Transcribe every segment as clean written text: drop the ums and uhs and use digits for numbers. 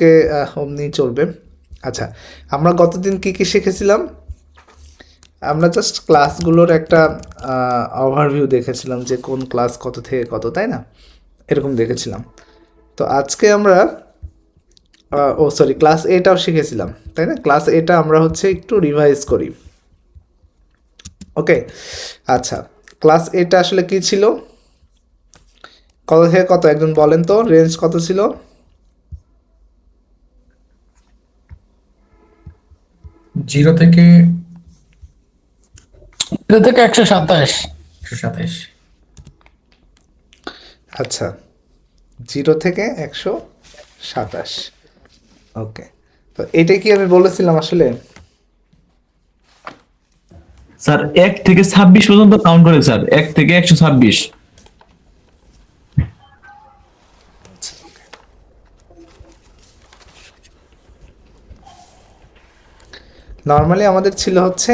আজকে অমনি চলবে। আচ্ছা, আমরা গতদিন কি কি শিখেছিলাম? আমরা জাস্ট ক্লাসগুলোর একটা ওভারভিউ দেখেছিলাম যে কোন ক্লাস কত থেকে কত, তাই না? এরকম দেখেছিলাম। তো আজকে আমরা ক্লাস এটাও শিখেছিলাম, তাই না? ক্লাস এটা আমরা হচ্ছে একটু রিভাইজ করি। ওকে, আচ্ছা, ক্লাস এটা আসলে কি ছিল? কত থেকে কত একজন বলেন তো, রেঞ্জ কত ছিল? 0 থেকে 127। 127। আচ্ছা, 0 থেকে 127। ওকে, তো এটা কি আমি বলেছিলাম আসলে? স্যার 1 থেকে 26 পর্যন্ত কাউন্ট করে স্যার, 1 থেকে 126। নর্মালি আমাদের ছিল হচ্ছে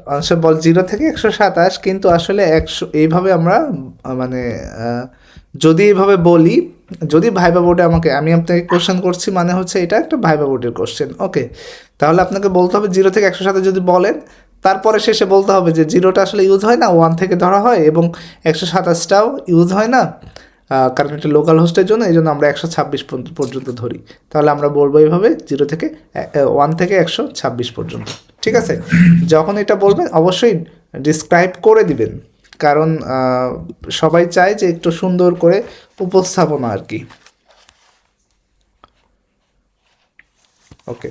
মানুষের বল 0 থেকে 127, কিন্তু আসলে 100 এইভাবে আমরা মানে যদি এইভাবে বলি, যদি ভাইবা বোর্ডে আমি আপনাকে কোশ্চেন করছি মানে হচ্ছে এটা একটা ভাইবা বোর্ডের কোশ্চেন। ওকে, তাহলে আপনাকে বলতে হবে 0 থেকে 127 যদি বলেন, তারপরে শেষে বলতে হবে যে 0টা আসলে ইউজ হয় না, 1 থেকে ধরা হয়, এবং 127টাও ইউজ হয় না, কারণ এটা লোকাল হোস্টের জন্য, এই জন্য আমরা 126 পর্যন্ত ধরি। তাহলে আমরা বলবো এইভাবে 0 থেকে 1 থেকে 126 পর্যন্ত। ঠিক আছে, যখন এটা বলবেন অবশ্যই ডিসক্রাইব করে দিবেন, কারণ সবাই চায় যে একটু সুন্দর করে উপস্থাপনা আর কি। ওকে,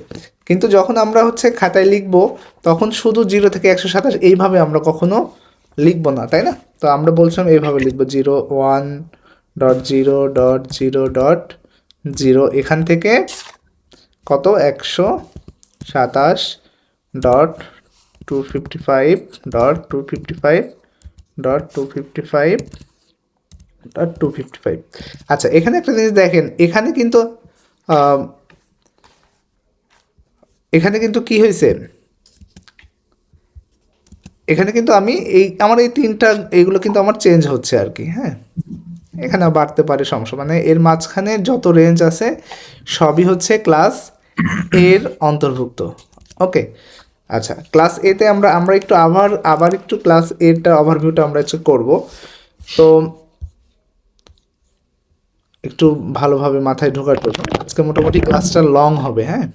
কিন্তু যখন আমরা হচ্ছে খাতায় লিখব, তখন শুধু 0 থেকে 127 এইভাবে আমরা কখনো লিখবো না, তাই না? তো আমরা বলছিলাম এইভাবে লিখবো 01.0.0.0, এখান থেকে কত 127.255.255.255.255। আচ্ছা, এখানে একটা জিনিস দেখেন, আহ, এখানে কিন্তু কি হয়েছে, এখানে কিন্তু আমার এই তিনটা এইগুলো কিন্তু আমার চেঞ্জ হচ্ছে আর কি। হ্যাঁ, এখানে বাড়তে পারে সমস্যা, মানে এর মাঝখানে যত রেঞ্জ আছে সবই হচ্ছে ক্লাস এর অন্তর্ভুক্ত। ওকে, আচ্ছা, ক্লাস এতে আমরা একটু আবার একটু ক্লাস এরটা ওভারভিউটা আমরা একটু করবো। তো একটু ভালোভাবে মাথায় ঢোকার জন্য আজকে মোটামুটি ক্লাসটা লং হবে। হ্যাঁ,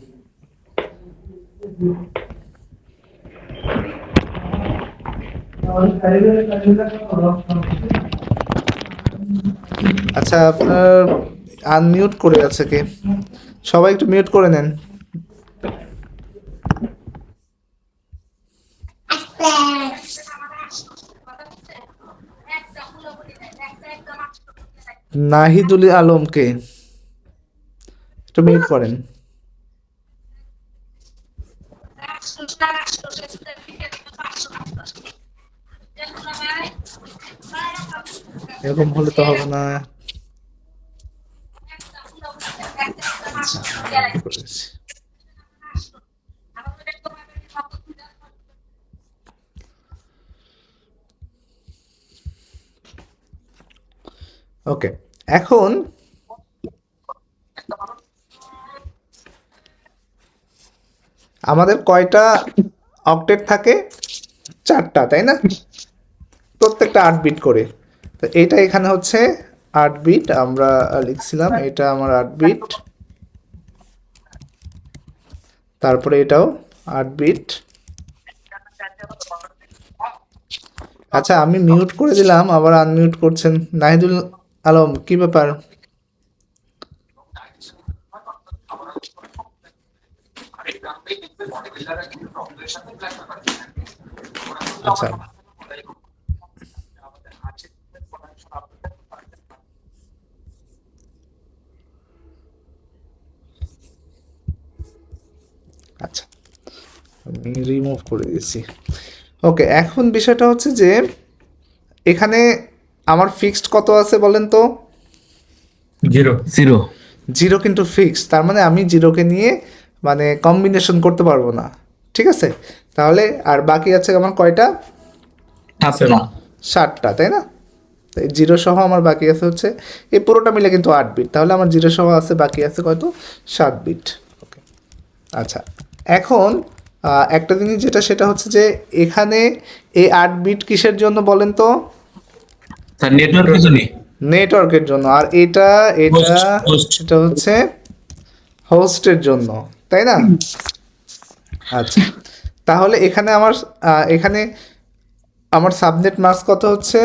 আচ্ছা, আপনার আনমিউট করে আছে কে? সবাই একটু মিউট করে নেন। নাহিদুল আলমকে একটু মিউট করেন। এরকম হলে তো হবে না। আচ্ছা, আমি করেছি। ওকে, এখন আমাদের কয়টা অক্টেট থাকে? 4টা, তাই না? প্রত্যেকটা 8 বিট করে। তো এইটা এখানে হচ্ছে 8 বিট, আমরা লিখছিলাম এটা আমার 8 বিট, তারপরে এটাও 8 বিট। আচ্ছা, আমি মিউট করে দিলাম, আবার আনমিউট করছেন। নাহিদুল আলম, কি ব্যাপার? আচ্ছা, আচ্ছা, আমি রিমুভ করে দিয়েছি। ওকে, এখন বিষয়টা হচ্ছে যে এখানে আমার ফিক্সড কত আছে বলেন তো? 0। 0। 0 কিন্তু ফিক্সড, তার মানে আমি 0কে নিয়ে মানে কম্বিনেশন করতে পারবো না। ঠিক আছে, তাহলে আর বাকি আছে আমার কয়টা? 7টা। 7টা, তাই না? জিরো সহ আমার বাকি আছে হচ্ছে এই পুরোটা মিলে কিন্তু 8 বিট, তাহলে আমার জিরো সহ আছে বাকি আছে কত 7 বিট। ওকে, আচ্ছা এখন একটা জিনিস যেটা সেটা হচ্ছে যে এখানে এই 8 বিট কিসের জন্য বলেন তো? স্যার নেটওয়ার্কের জন্য। নেটওয়ার্কের জন্য। আর এটা Host. এটা হচ্ছে হোস্টের জন্য, তাই না? আচ্ছা, তাহলে এখানে আমার সাবনেট মাস্ক কত হচ্ছে?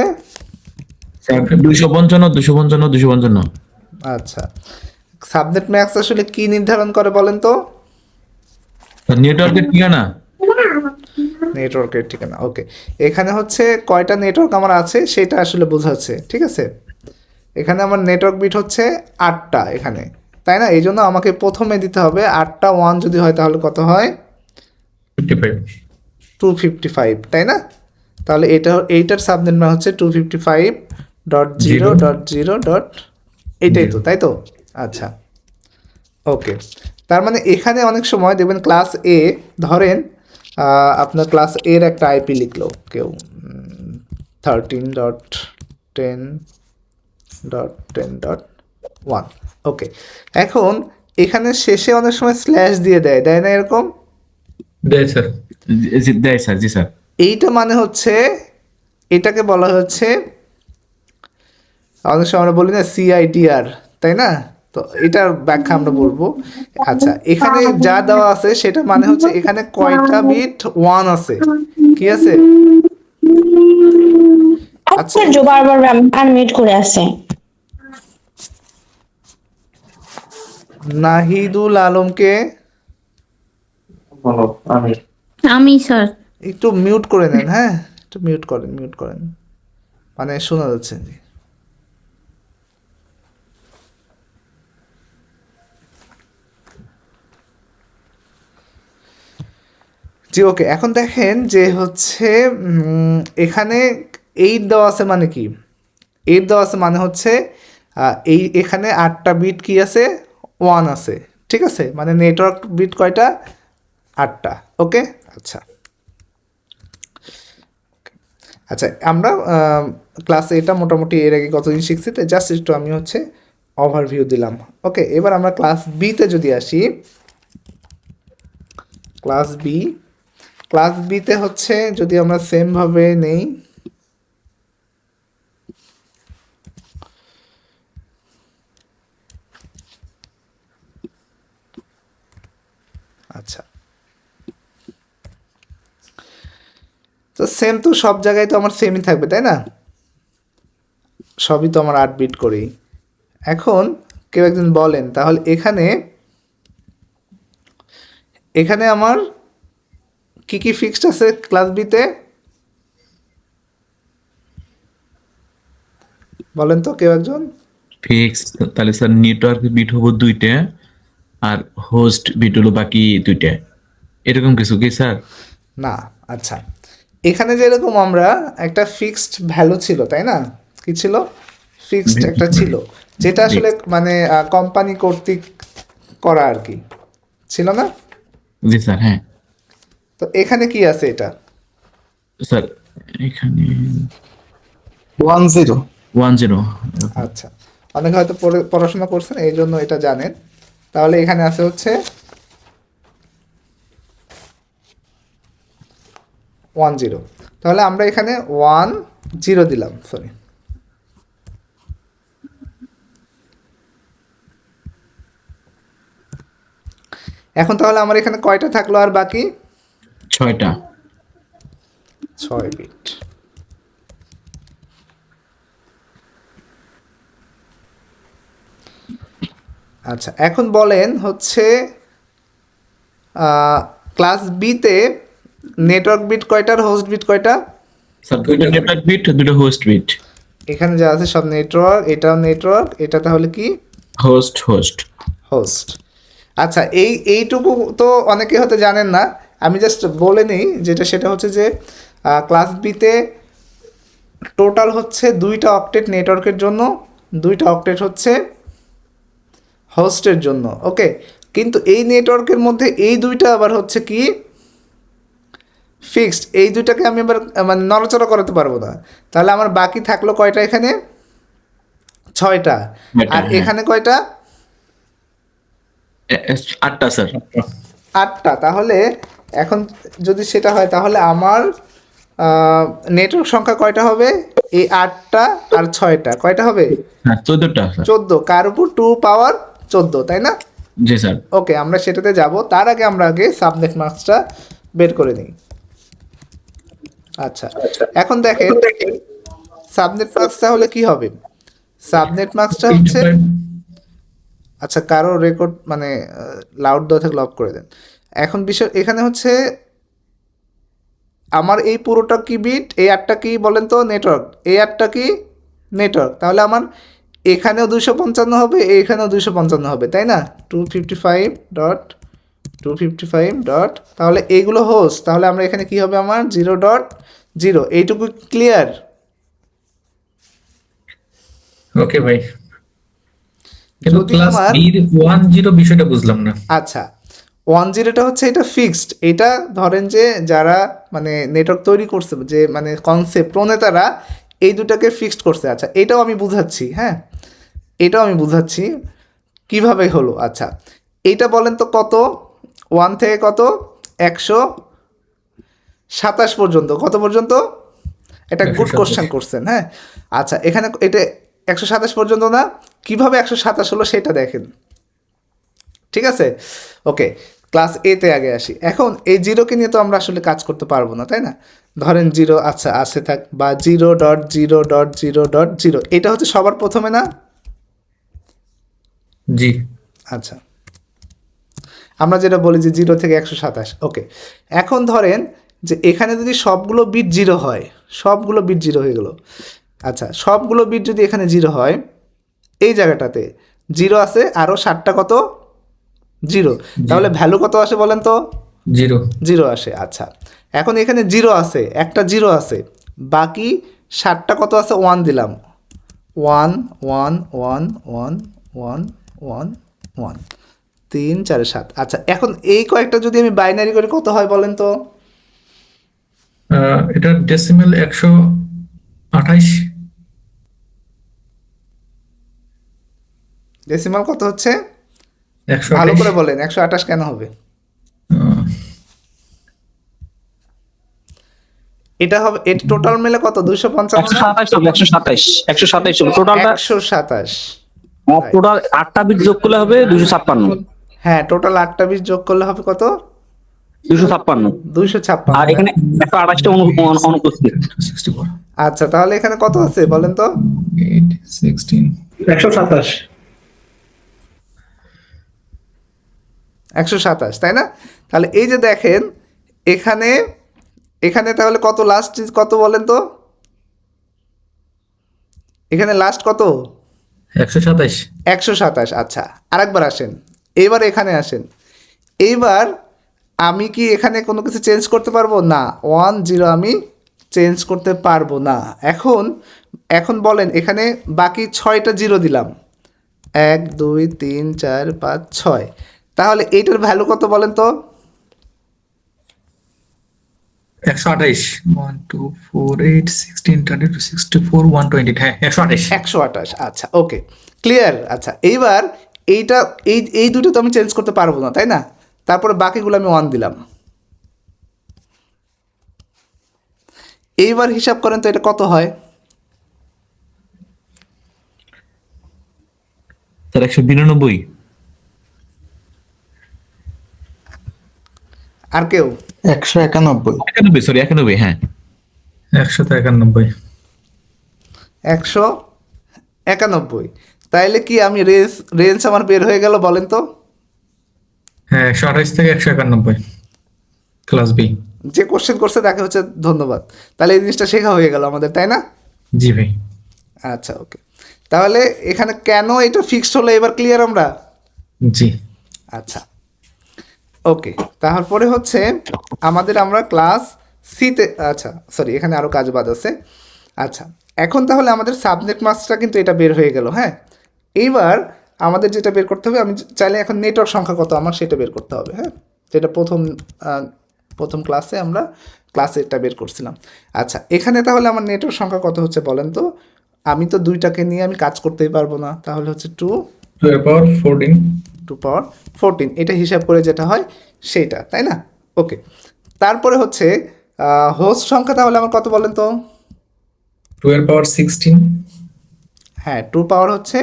স্যার 255 আচ্ছা, সাবনেট ম্যাক্স আসলে কি নির্ধারণ করে বলেন তো? স্যার নেটওয়ার্কের ঠিকানা। নেটওয়ার্কের ঠিকানা। ওকে, এখানে হচ্ছে কয়টা নেটওয়ার্ক আমার আছে সেটা আসলে বোঝাচ্ছে, ঠিক আছে? এখানে আমার নেটওয়ার্ক বিট হচ্ছে 8টা এখানে, তাই না? এই জন্য আমাকে প্রথমে দিতে হবে 8টা 1 যদি হয় তাহলে কত হয়? 55। 255, তাই না? তাহলে এইটার সাবনেট ম্যাপ হচ্ছে 255.0.0. এইটাই তো, তাই তো? আচ্ছা, ওকে, তার মানে এখানে অনেক সময় দেখবেন ক্লাস এ, ধরেন আপনার ক্লাস এর একটা আইপি লিখলো কেউ 13.10.10.1। ওকে, এখন এখানে শেষে অনেক সময় স্ল্যাশ দিয়ে দেয়, দেয় না এরকম? দেয় স্যার। দেয় স্যার, জি স্যার। এইটা মানে হচ্ছে এটাকে বলা হচ্ছে, অনেক সময় আমরা বলি না সিআইডিআর, তাই না? তো এটার ব্যাখ্যা আমরা বলবো। আচ্ছা, এখানে যা দেওয়া আছে সেটা মানে হচ্ছে এখানে কয়টা বিট 1 আছে, কি আছে? আচ্ছা, আশ্চর্য, বারবার আনমিউট করে আছে। নাহিদুল আলমকে আমি স্যার। একটু মিউট করে নেন, হ্যাঁ একটু মিউট করেন, মানে শোনা যাচ্ছে জি। জি, ওকে, এখন দেখেন যে হচ্ছে এখানে 8 দেওয়া আছে মানে কি? 8 দেওয়া আছে মানে হচ্ছে এখানে 8টা বিট কি আছে? 1 আছে, ঠিক আছে? মানে নেটওয়ার্ক বিট কয়টা? 8টা। ওকে, আচ্ছা আচ্ছা, আমরা ক্লাসে এটা মোটামুটি এর আগে কতদিন শিখছি, তো জাস্ট একটু আমি হচ্ছে ওভারভিউ দিলাম। ওকে, এবার আমরা ক্লাস বিতে যদি আসি, ক্লাস বিতে হচ্ছে যদি আমরা সেমভাবে নেই, আচ্ছা, তো সেম তো সব জায়গায় তো আমার সেমই থাকবে, তাই না? সবই তো আমার 8 বিট করেই। এখন কেউ একজন বলেন তাহলে এখানে আমার কি কি ফিক্সড আছে ক্লাস বিতে? বলেন তো কেউ একজন। ফিক্স, তাহলে স্যার নেটওয়ার্ক বিট হবো 2টা, আর হোস্ট বিট হলো বাকি 2টা, এরকম কিছু কি স্যার? না, আচ্ছা, এখানে যেরকম আমরা একটা ফিক্সড ভ্যালু ছিল, তাই না? কি ছিল? ফিক্সড একটা ছিল, যেটা আসলে মানে কোম্পানি কর্তৃক করা আর কি, ছিল না? জি স্যার, হ্যাঁ। তো এখানে কি আছে এটা? স্যার এখানে 10। 10। আচ্ছা, অনেকে হয়তো পড়াশোনা করছেন এই জন্য এটা জানেন। তাহলে এখানে আছে হচ্ছে 10, তাহলে আমরা এখানে 10 দিলাম, সরি। এখন তাহলে আমার এখানে কয়টা থাকলো আর বাকি? 6টা। 6 বিট। আচ্ছা, এখন বলেন হচ্ছে ক্লাস বিতে নেটওয়ার্ক বিট কয়টা আর হোস্ট বিট কয়টা? স্যার 2টা নেটওয়ার্ক বিট, 2টা হোস্ট বিট। এখানে যা আছে সব নেটওয়ার্ক, এটাও নেটওয়ার্ক, এটা তাহলে কি? হোস্ট। হোস্ট। আচ্ছা, এইটুকু তো অনেকে হয়তো জানেন না, আমি জাস্ট বলে নিই যেটা সেটা হচ্ছে যে ক্লাস বিতে টোটাল হচ্ছে 2টা অক্টেট নেটওয়ার্কের জন্য, 2টা অক্টেট হচ্ছে হোস্টের জন্য। ওকে, কিন্তু এই নেটওয়ার্কের মধ্যে এই 2টা আবার হচ্ছে কি ফিক্সড, এই দুইটাকে আমি এবার মানে নড়াচড়া করাতে পারবো না। তাহলে আমার বাকি থাকলো কয়টা এখানে? 6টা। আর হ্যাঁ। এখানে কয়টা? 8টা স্যার। 8টা। তাহলে এখন যদি সেটা হয় তাহলে আমার নেটওয়ার্ক সংখ্যা কয়টা হবে? এই 8টা আর 6টা কয়টা হবে? হ্যাঁ 14টা স্যার। 14। কার উপর 2 পাওয়ার 14, তাই না? জি স্যার। ওকে, আমরা সেটাতে যাব। তার আগে আমরা সাবনেট মাস্কটা বের করে নিই। আচ্ছা, এখন দেখেন সাবনেট মাস্ক তাহলে কি হবে? সাবনেট মাস্কটা হচ্ছে, আচ্ছা কারো রেকর্ড মানে লাউড দেওয়া থাকলে অফ করে দেন। এখন বিষয় এখানে হচ্ছে আমার এই পুরোটা কি বিট, এই 8টা কি বলেন তো? নেটওয়ার্ক। এই 8টা কি? নেটওয়ার্ক। তাহলে আমার এখানেও 255 হবে, এইখানেও 255 হবে, তাই না? 255 ডট, তাহলে এইগুলো হোস্ট। তাহলে আমরা এখানে কি হবে আমার? 0.0। এইটুকু ক্লিয়ার? ওকে ভাই, কিন্তু যদি ক্লাস আমার বি 10 বিষয়টা বুঝলাম না। আচ্ছা 10টা হচ্ছে এটা ফিক্সড। এটা ধরেন যে যারা মানে নেটওয়ার্ক তৈরি করছে, যে মানে কনসেপ্ট প্রণেতারা এই দুটাকে ফিক্সড করছে। আচ্ছা এটাও আমি বুঝাচ্ছি, হ্যাঁ এটাও আমি বুঝাচ্ছি কিভাবে হলো। আচ্ছা এইটা বলেন তো কত? 1 থেকে কত? 127 পর্যন্ত। কত পর্যন্ত? এটা গুড 127 কোশ্চেন করছেন, হ্যাঁ। আচ্ছা এখানে এটা 127 পর্যন্ত না, কিভাবে 127 হলো সেটা দেখেন, ঠিক আছে? ওকে, ক্লাস এতে আগে আসি। এখন এই জিরোকে নিয়ে তো আমরা আসলে কাজ করতে পারবো না, তাই না? ধরেন 0, আচ্ছা আসে থাক, বা 0.0.0.0, এটা হচ্ছে সবার প্রথমে না? জি। আচ্ছা আমরা যেটা বলি যে 0 থেকে 127। ওকে, এখন ধরেন যে এখানে যদি সবগুলো বিট 0 হয়, সবগুলো বিট 0 হয়ে গেল। আচ্ছা সবগুলো বিট যদি এখানে 0 হয়, এই জায়গাটাতে 0 আছে, আরও 7টা কত? 0। তাহলে ভ্যালু কত আসে বলেন তো? 0। 0 আসে। আচ্ছা এখন এখানে 0 আছে, একটা 0 আছে, বাকি 7টা কত আছে? 1 দিলাম। 1 1 1 1 1 1 1 3 4 7। আচ্ছা এখন এই কয়েকটা যদি আমি বাইনারি করি কত হয় বলেন তো? এটা ডেসিমেল 128। ডেসিমাল কত হচ্ছে? 128। ভালো করে বলেন, 128 কেন হবে? এটা হবে, এটা টোটাল মিলে কত? 255 না? 127 হবে টোটালটা। 127। টোটাল 8টা বিট যোগ করলে হবে 256। হ্যাঁ টোটাল 8টা বিট যোগ করলে হবে কত? 256। 256। আর এখানে 128টা অনুপস্থিত। 64 আচ্ছা তাহলে এখানে কত আছে বলেন তো? 8 16 127। 127, তাই না? তাহলে এই যে দেখেন এখানে, এখানে তাহলে কত লাস্ট কত বলেন তো? এখানে লাস্ট কত? 127। 127। আচ্ছা আরেকবার আসেন, এইবার এখানে আসেন। এইবার আমি কি এখানে কোনো কিছু চেঞ্জ করতে পারবো না? 1 0 আমি চেঞ্জ করতে পারবো না। এখন এখন বলেন এখানে বাকি 6টা 0 দিলাম, 1 2 3 4 5 6। তাহলে এইটার ভ্যালু কত বলেন তো? 128 1 2 4 8 16 22 64 128। হ্যাঁ 128। 128। আচ্ছা ওকে ক্লিয়ার। আচ্ছা এইবার এইটা এই দুটো তো আমি চেঞ্জ করতে পারবো না, তাই না? তারপরে বাকিগুলো আমি 1 দিলাম। এইবার হিসাব করেন তো এটা কত হয়? স্যার 192। আর কেউ? 191। 91 সরি 91 হ্যাঁ। 191। 191। তাইলে কি আমি রেঞ্জ আমার বের হয়ে গেল বলেন তো? হ্যাঁ 128 থেকে 191 ক্লাস বি। যে কোশ্চেন করছে তাকে হচ্ছে ধন্যবাদ। তাহলে এই জিনিসটা শেখা হয়ে গেল আমাদের, তাই না? জি ভাই। আচ্ছা ওকে, তাহলে এখানে কেন এটা ফিক্সড হলো এবার ক্লিয়ার আমরা? জি। আচ্ছা ওকে, তারপরে হচ্ছে আমাদের আমরা ক্লাস সিতে, আচ্ছা সরি এখানে আরও কাজ বাদ আছে। আচ্ছা এখন তাহলে আমাদের সাবনেট মাস্কটা কিন্তু এটা বের হয়ে গেল, হ্যাঁ। এইবার আমাদের যেটা বের করতে হবে, আমি চাইলে এখন নেটওয়ার্ক সংখ্যা কত আমার সেটা বের করতে হবে, হ্যাঁ। যেটা প্রথম ক্লাসে আমরা ক্লাস এটা বের করছিলাম। আচ্ছা, এখানে তাহলে আমার নেটওয়ার্ক সংখ্যা কত হচ্ছে বলেন তো? আমি তো দুইটাকে নিয়ে আমি কাজ করতেই পারবো না, তাহলে হচ্ছে 2 এর পাওয়ার 14 2 পাওয়ার 14, এটা হিসাব করে যেটা হয় সেইটা, তাই না? ওকে, তারপরে হচ্ছে হোস্ট সংখ্যা তাহলে আমার কত বলেন তো? 2 এর পাওয়ার 16 হ্যাঁ, 2 পাওয়ার হচ্ছে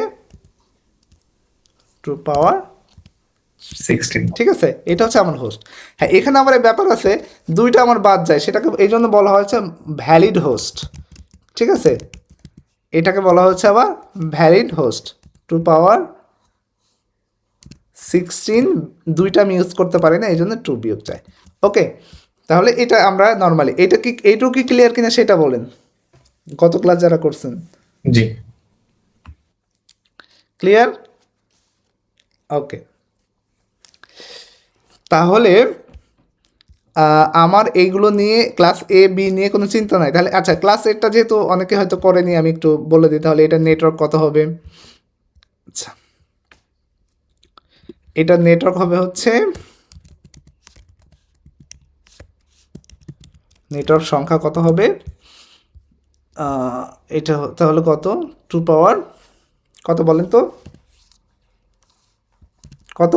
2 পাওয়ার 16 ঠিক আছে, এটা হচ্ছে আমার হোস্ট। হ্যাঁ, এখানে আমার এই ব্যাপার আছে, দুইটা আমার বাদ যায়, সেটাকে এই জন্য বলা হয়েছে ভ্যালিড হোস্ট, ঠিক আছে? এটাকে বলা হচ্ছে আবার ভ্যালিড হোস্ট। 2 পাওয়ার 16, দুইটা আমি ইউজ করতে পারি না, এই জন্য 2 বিয়োগ চাই। ওকে, তাহলে এটা আমরা নর্মালি এইটুকু কি ক্লিয়ার কিনা সেটা বলেন, গত ক্লাস যারা করছেন। জি ক্লিয়ার? ওকে, তাহলে আমার এইগুলো নিয়ে ক্লাস এ বি নিয়ে কোনো চিন্তা নাই। তাহলে আচ্ছা, ক্লাস এটা যেহেতু অনেকে হয়তো করেনি, আমি একটু বলে দিই তাহলে এটা নেটওয়ার্ক কত হবে। আচ্ছা, এটা নেটওয়ার্ক হবে হচ্ছে, নেটওয়ার্ক সংখ্যা কত হবে, এটা তাহলে কত, 2 পাওয়ার কত বলেন তো, কত?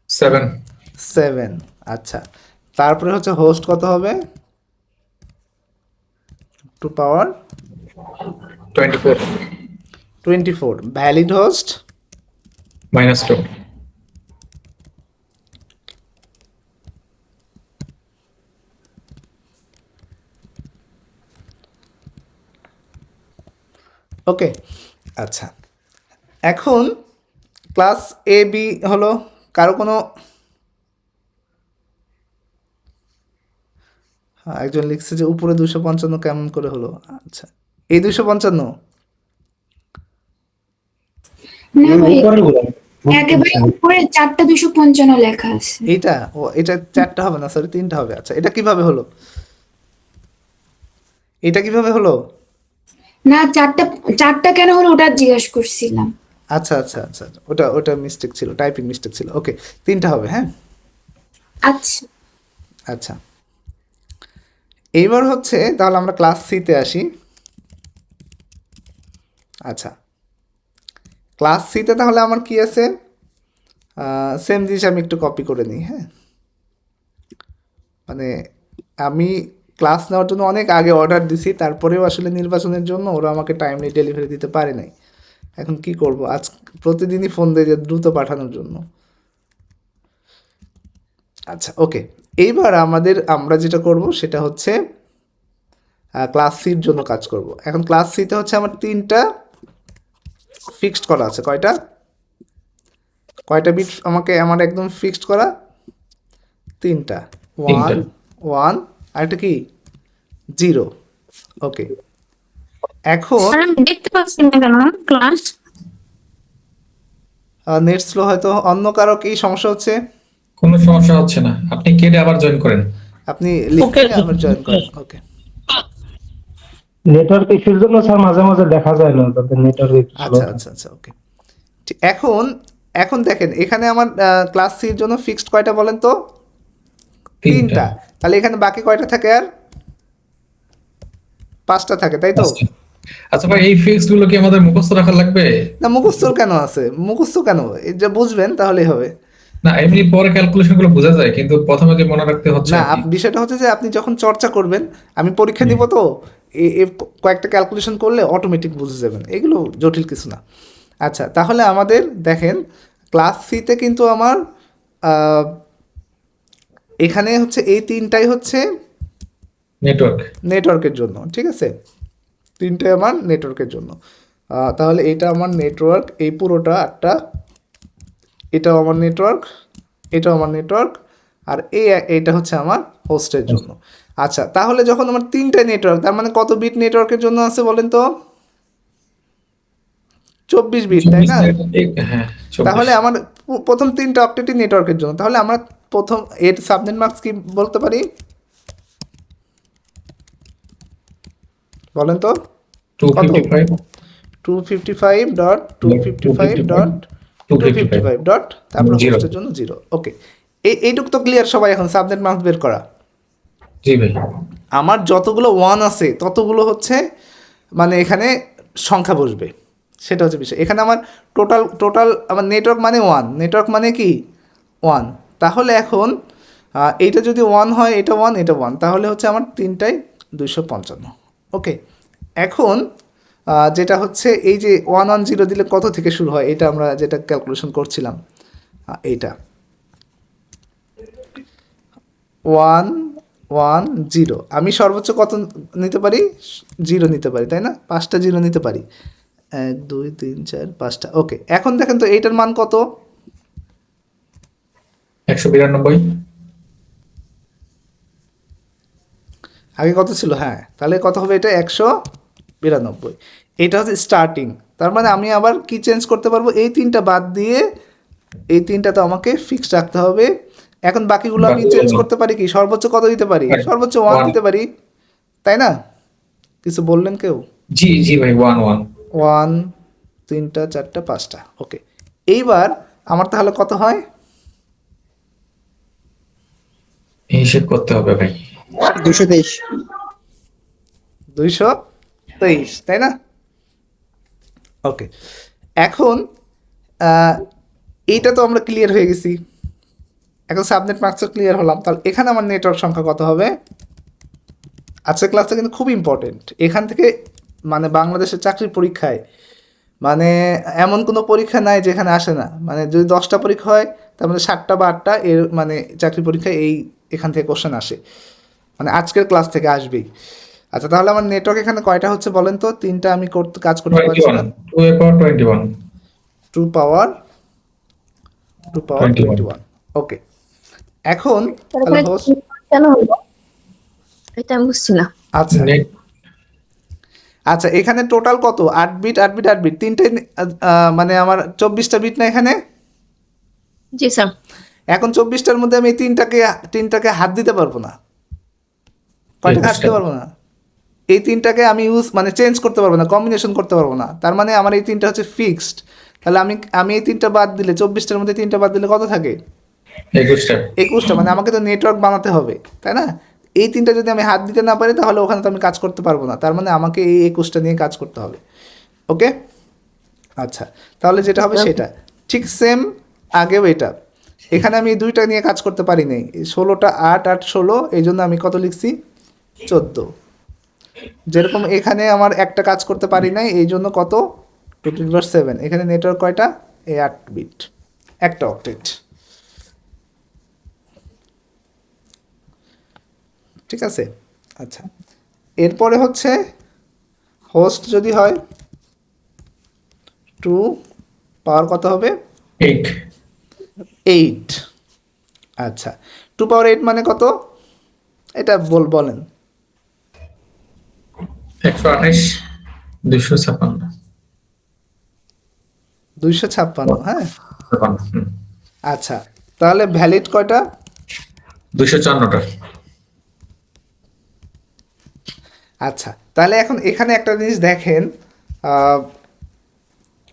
7 আচ্ছা, তারপরে হচ্ছে হোস্ট কত হবে, 2 পাওয়ার 24, ভ্যালিড হোস্ট -2 ওকে। আচ্ছা, এখন ক্লাস এ বি হলো, কারো কোনো একজন লিখছে যে উপরে 255 কেমন করে হলো? আচ্ছা, এই 255 না ভাই, একেবারে উপরে 4টা 255 লেখা আছে। এইটা, ও এটা 4টা হবে না, সরি 3টা হবে। আচ্ছা, এটা কিভাবে হলো, এটা কিভাবে হলো? না, 4টা কেন হলো ওটা জিজ্ঞাসা করছিলাম। আচ্ছা আচ্ছা আচ্ছা, ওটা মিস্টেক ছিল, টাইপিং মিস্টেক ছিল। ওকে, 3টা হবে, হ্যাঁ। আচ্ছা, আচ্ছা, এইবার হচ্ছে তাহলে আমরা ক্লাস সিতে আসি। আচ্ছা, ক্লাস সিতে তাহলে আমার কি আছে, সেম জিনিস আমি একটু কপি করে নিই, হ্যাঁ। মানে আমি ক্লাস নেওয়ার জন্য অনেক আগে অর্ডার দিছি, তারপরেও আসলে নির্বাচনের জন্য ওরা আমাকে টাইমলি ডেলিভারি দিতে পারে নাই। এখন কি করব, আজ প্রতিদিনই ফোন দেয় যে দ্রুত পাঠানোর জন্য। আচ্ছা, ওকে, এইবার আমরা যেটা করব সেটা হচ্ছে ক্লাস সির জন্য কাজ করব। এখন ক্লাস সিতে হচ্ছে আমার 3টা ফিক্সড করা আছে। কয়টা বিট আমার একদম ফিক্সড করা? 3টা। 1 আর একটা কি 0। ওকে, এখন আর আমি দেখতে পাচ্ছি না কেন ক্লাস? নেট স্লো, হয়তো অন্য কারো কি সমস্যা হচ্ছে, কোনো সমস্যা হচ্ছে না, আপনি কেটে আবার জয়েন করেন। আপনি লিখে আবার জয়েন করেন। ওকে, নেটওয়ার্ক ইস্যুর জন্য স্যার মাঝে মাঝে দেখা যায় না, তাদের নেটওয়ার্ক একটু স্লো। আচ্ছা আচ্ছা আচ্ছা, ওকে। এখন দেখেন, এখানে আমার ক্লাস সির জন্য ফিক্সড কয়টা বলেন তো? 3টা। তাহলে এখানে বাকি কয়টা থাকে আর? 5টা থাকে, তাই তো? আচ্ছা ভাই, এই ফিক্স গুলো কি আমাদের মুখস্থ রাখা লাগবে? না, মুখস্থ কেন আছে, মুখস্থ কেন, এই যে বুঝবেন তাহলেই হবে। না, এমনি পরে ক্যালকুলেশন গুলো বোঝা যায়, কিন্তু প্রথমে কি মনে রাখতে হচ্ছে না, আর কি? বিষয়টা হচ্ছে যে আপনি যখন চর্চা করবেন, আমি পরীক্ষা দিব তো, কয়েকটা ক্যালকুলেশন করলে অটোমেটিক বুঝে যাবেন, এগুলো জটিল কিছু না। আচ্ছা, তাহলে আমাদের দেখেন ক্লাস সিতে কিন্তু আমার এখানে হচ্ছে এই 3টাই হচ্ছে নেটওয়ার্কের জন্য, ঠিক আছে? 3টাই আমার নেটওয়ার্কের জন্য। তাহলে এটা আমার নেটওয়ার্ক, এই পুরোটা 8টা, এটাও আমার নেটওয়ার্ক, এটাও আমার নেটওয়ার্ক, আর এইটা হচ্ছে আমার হোস্টের জন্য। আচ্ছা, তাহলে যখন আমার 3টা নেটওয়ার্ক, তার মানে কত বিট নেটওয়ার্কের জন্য আছে বলেন তো? 24 বিট, তাই না? হ্যাঁ, তাহলে আমার প্রথম 3টা অক্টেটি নেটওয়ার্কের জন্য, তাহলে আমরা প্রথম এর সাবনেট মার্কস কি বলতে পারি বলেন তো? 255.255.255. তারপর হোস্টের জন্য 0। ওকে, এইটুকু তো ক্লিয়ার সবাই, এখন সাবনেট মার্কস বের করা। জি ভাই। আমার যতগুলো ওয়ান আছে ততগুলো হচ্ছে মানে এখানে সংখ্যা বসবে, সেটা হচ্ছে বিষয়। এখানে আমার টোটাল আমার নেটওয়ার্ক মানে ওয়ান, নেটওয়ার্ক মানে কি ওয়ান। তাহলে এখন এইটা যদি ওয়ান হয়, এটা ওয়ান, এটা ওয়ান, তাহলে হচ্ছে আমার তিনটাই 255। ওকে, এখন যেটা হচ্ছে এই যে 110 দিলে কত থেকে শুরু হয়, এটা আমরা যেটা ক্যালকুলেশন করছিলাম, এইটা 110 আমি সর্বোচ্চ কত নিতে পারি, 0 নিতে পারি, তাই না? 5টা 0 নিতে পারি, 1 2 3 4 5টা। ওকে, এখন দেখেন তো এইটার মান কত? 192। আগে কত ছিল? হ্যাঁ, তাহলে কত হবে এটা? 192। এটা হচ্ছে স্টার্টিং। তার মানে আমি আবার কি চেঞ্জ করতে পারবো? এই তিনটা বাদ দিয়ে এই তিনটা তো আমাকে ফিক্সড রাখতে হবে। এখন বাকিগুলো আমি চেঞ্জ করতে পারি কি? সর্বোচ্চ কত দিতে পারি? সর্বোচ্চ 1 দিতে পারি, তাই না? কিছু বললেন কেউ? জি জি ভাই, 1 1 3টা 4টা 5টা। ওকে, এইবার আমার তাহলে কত হয়? হিসেব করতে হবে ভাই। 223। 223, তাই না? ওকে, এখন এইটা তো আমরা ক্লিয়ার হয়ে গেছি। এখন সাবনেট মাস্কও ক্লিয়ার হলাম। তাহলে এখানে আমার নেটওয়ার্ক সংখ্যা কত হবে? আজকের ক্লাসটা কিন্তু খুব ইম্পর্টেন্ট। এখান থেকে মানে বাংলাদেশের চাকরির পরীক্ষায় মানে এমন কোনো পরীক্ষা নাই যেখানে আসে না। মানে যদি 10টা পরীক্ষা হয় তার মধ্যে 7টা বা 8টা এর মানে চাকরি পরীক্ষায় এখান থেকে কোশ্চেন আসে, মানে আজকের ক্লাস থেকে আসবেই। আচ্ছা, তাহলে আমার নেটওয়ার্ক এখানে কয়টা হচ্ছে বলেন তো? তিনটা আমি কাজ করতে পারছি না। 2 power 21। 21। ওকে, এখন তাহলে হোস্ট, কেন হলো এটা আমি বুঝছি না। আচ্ছা আচ্ছা, এখানে টোটাল কত? 8 বিট 8 বিট 8 বিট, তিনটে মানে আমার 24টা বিট না এখানে? জি স্যার। এখন 24টার মধ্যে আমি এই তিনটাকে হাত দিতে পারবো না। কয়টাকে হাত দিতে পারবো না? এই তিনটাকে আমি মানে চেঞ্জ করতে পারবো না, কম্বিনেশন করতে পারবো না। তার মানে আমার এই তিনটা হচ্ছে ফিক্সড। তাহলে আমি এই তিনটা বাদ দিলে 24টার মধ্যে তিনটা বাদ দিলে কত থাকে? 21টা। মানে আমাকে তো নেটওয়ার্ক বানাতে হবে, তাই না? এই তিনটা যদি আমি হাত দিতে না পারি তাহলে ওখানে তো আমি কাজ করতে পারবো না। তার মানে আমাকে এই 21টা নিয়ে কাজ করতে হবে। ওকে, আচ্ছা, তাহলে যেটা হবে সেটা ঠিক সেম আগেও এটা। এখানে আমি এই দুইটা নিয়ে কাজ করতে পারি নাই। 16টা 8 8 16, এই জন্য আমি কত লিখছি? 14। যেরকম এখানে আমার একটা কাজ করতে পারি নাই, এই জন্য কত? 2/7। এখানে নেটওয়ার্ক কয়টা? এই 8 বিট, একটা অক্টেট। ঠিক আছে, আচ্ছা। এরপরে হচ্ছে হোস্ট যদি হয় 2 পাওয়ার কত হবে? 8। আচ্ছা, 2 পাওয়ার 8 মানে কত? এটা বলেন। 128 256। 256, হ্যাঁ। 56, আচ্ছা, তাহলে ভ্যালিড কয়টা? 254টা। আচ্ছা, তাহলে এখন এখানে একটা জিনিস দেখেন,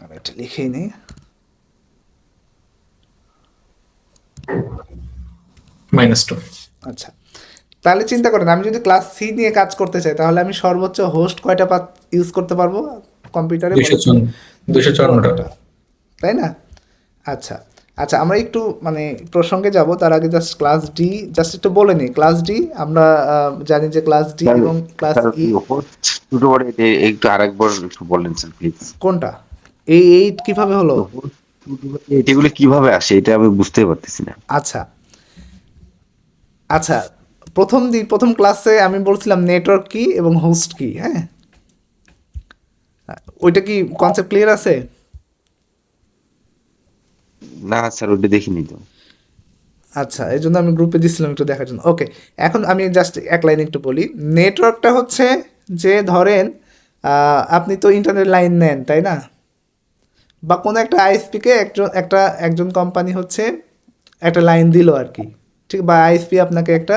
আমি এটা লিখেই নিই। -2। আচ্ছা, তাহলে চিন্তা করেন, আমি যদি ক্লাস সি নিয়ে কাজ করতে চাই তাহলে আমি সর্বোচ্চ হোস্ট কয়টা ইউজ করতে পারবো কম্পিউটারে? 254টা। তাই না? আচ্ছা আচ্ছা, আমরা একটু মানে প্রসঙ্গে যাব, তার আগে জাস্ট ক্লাস ডি জাস্ট একটু বলে নিই। ক্লাস ডি আমরা জানি যে ক্লাস ডি এবং ক্লাস ই। একটু আরেকবার একটু বলেন স্যার প্লিজ। কোনটা? এই 8 কিভাবে হলো? এগুলো কিভাবে আসে এটা আমি বুঝতে পারতেছি না। আচ্ছা আচ্ছা, প্রথম ক্লাসে আমি বলছিলাম নেটওয়ার্ক কি এবং হোস্ট কি, হ্যাঁ? ওইটা কি কনসেপ্ট ক্লিয়ার আছে? না স্যার ওটা দেখিনি তো। আচ্ছা, এই জন্য আমি গ্রুপে দিছিলাম একটু দেখার জন্য। ওকে, এখন আমি জাস্ট এক লাইন একটু বলি। নেটওয়ার্কটা হচ্ছে যে ধরেন আপনি তো ইন্টারনেট লাইন নেন, তাই না? বা কোনো একটা আইএসপিকে একজন কোম্পানি হচ্ছে একটা লাইন দিল আর কি, ঠিক? বা আইএসপি আপনাকে একটা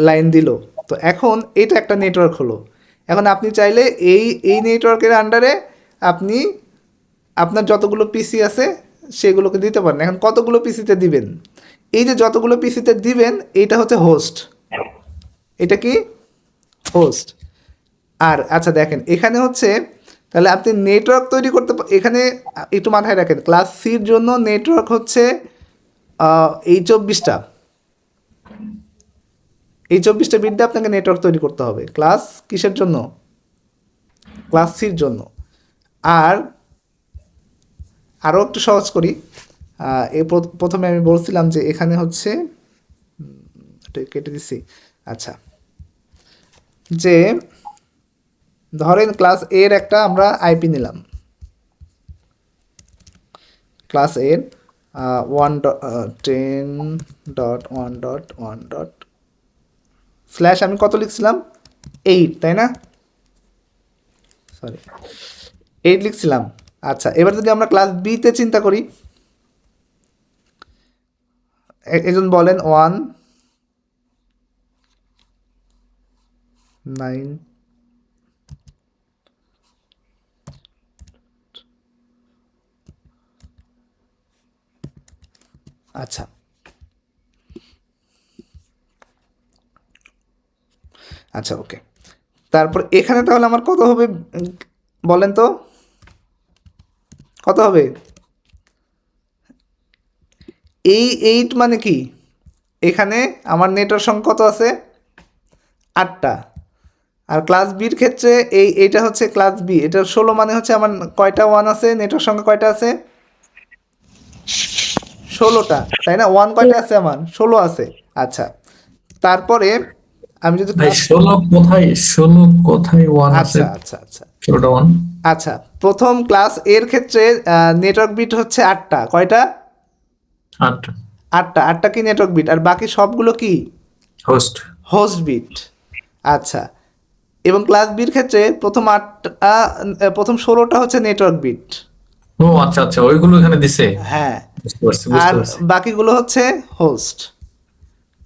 লাইন দিল। তো এখন এটা একটা নেটওয়ার্ক হলো। এখন আপনি চাইলে এই নেটওয়ার্কের আন্ডারে আপনি আপনার যতগুলো পিসি আছে সেগুলোকে দিতে পারেন। এখন কতগুলো পিসিতে দিবেন? এই যে যতগুলো পিসিতে দিবেন এইটা হচ্ছে হোস্ট, এটা কি হোস্ট। আর আচ্ছা দেখেন এখানে হচ্ছে, তাহলে আপনি নেটওয়ার্ক তৈরি করতে এখানে একটু মাথায় রাখেন, ক্লাস সির জন্য নেটওয়ার্ক হচ্ছে এই 24টা, এই 24টা বিট দিয়ে আপনাকে নেটওয়ার্ক তৈরি করতে হবে ক্লাস কিসের জন্য, ক্লাস সির জন্য। আর আরও একটু সহজ করি, প্রথমে আমি বলছিলাম যে এখানে হচ্ছে কেটে দিছি, আচ্ছা যে ধরেন ক্লাস এর একটা আমরা আইপি নিলাম, ক্লাস এর 1.10.1.1. আমি কত লিখছিলাম 8, তাই না, সরি 8 লিখছিলাম। আচ্ছা এবার যদি আমরা ক্লাস বিতে চিন্তা করি, একজন বলেন 1.9. আচ্ছা আচ্ছা ওকে, তারপর এখানে তাহলে আমার কত হবে বলেন তো, কত হবে? এই 8 মানে কি, এখানে আমার নেটওয়ার্ক সংখ্যা কত আছে 8টা। আর ক্লাস বির ক্ষেত্রে এইটা হচ্ছে ক্লাস বি, এটা 16 মানে হচ্ছে আমার কয়টা 1 আছে, নেটওয়ার্ক সংখ্যা কয়টা আছে 16টা, তাই না? 1 কয়টা আছে আমার 16 আছে। আচ্ছা তারপরে আমি যদি ভাই 16 কোথায় 1 আছে? আচ্ছা আচ্ছা আচ্ছা 16টা 1। আচ্ছা প্রথম ক্লাস এর ক্ষেত্রে নেটওয়ার্ক বিট হচ্ছে 8টা, কয়টা 8 8টা কি নেটওয়ার্ক বিট, আর বাকি সবগুলো কি হোস্ট। Host bit. আচ্ছা এবং ক্লাস বির ক্ষেত্রে প্রথম 16টা হচ্ছে নেটওয়ার্ক বিট। ও আচ্ছা আচ্ছা, ওইগুলো এখানে দিছে। হ্যাঁ বুঝতে পারছি আর বুঝতে পারছি। বাকিগুলো হচ্ছে হোস্ট।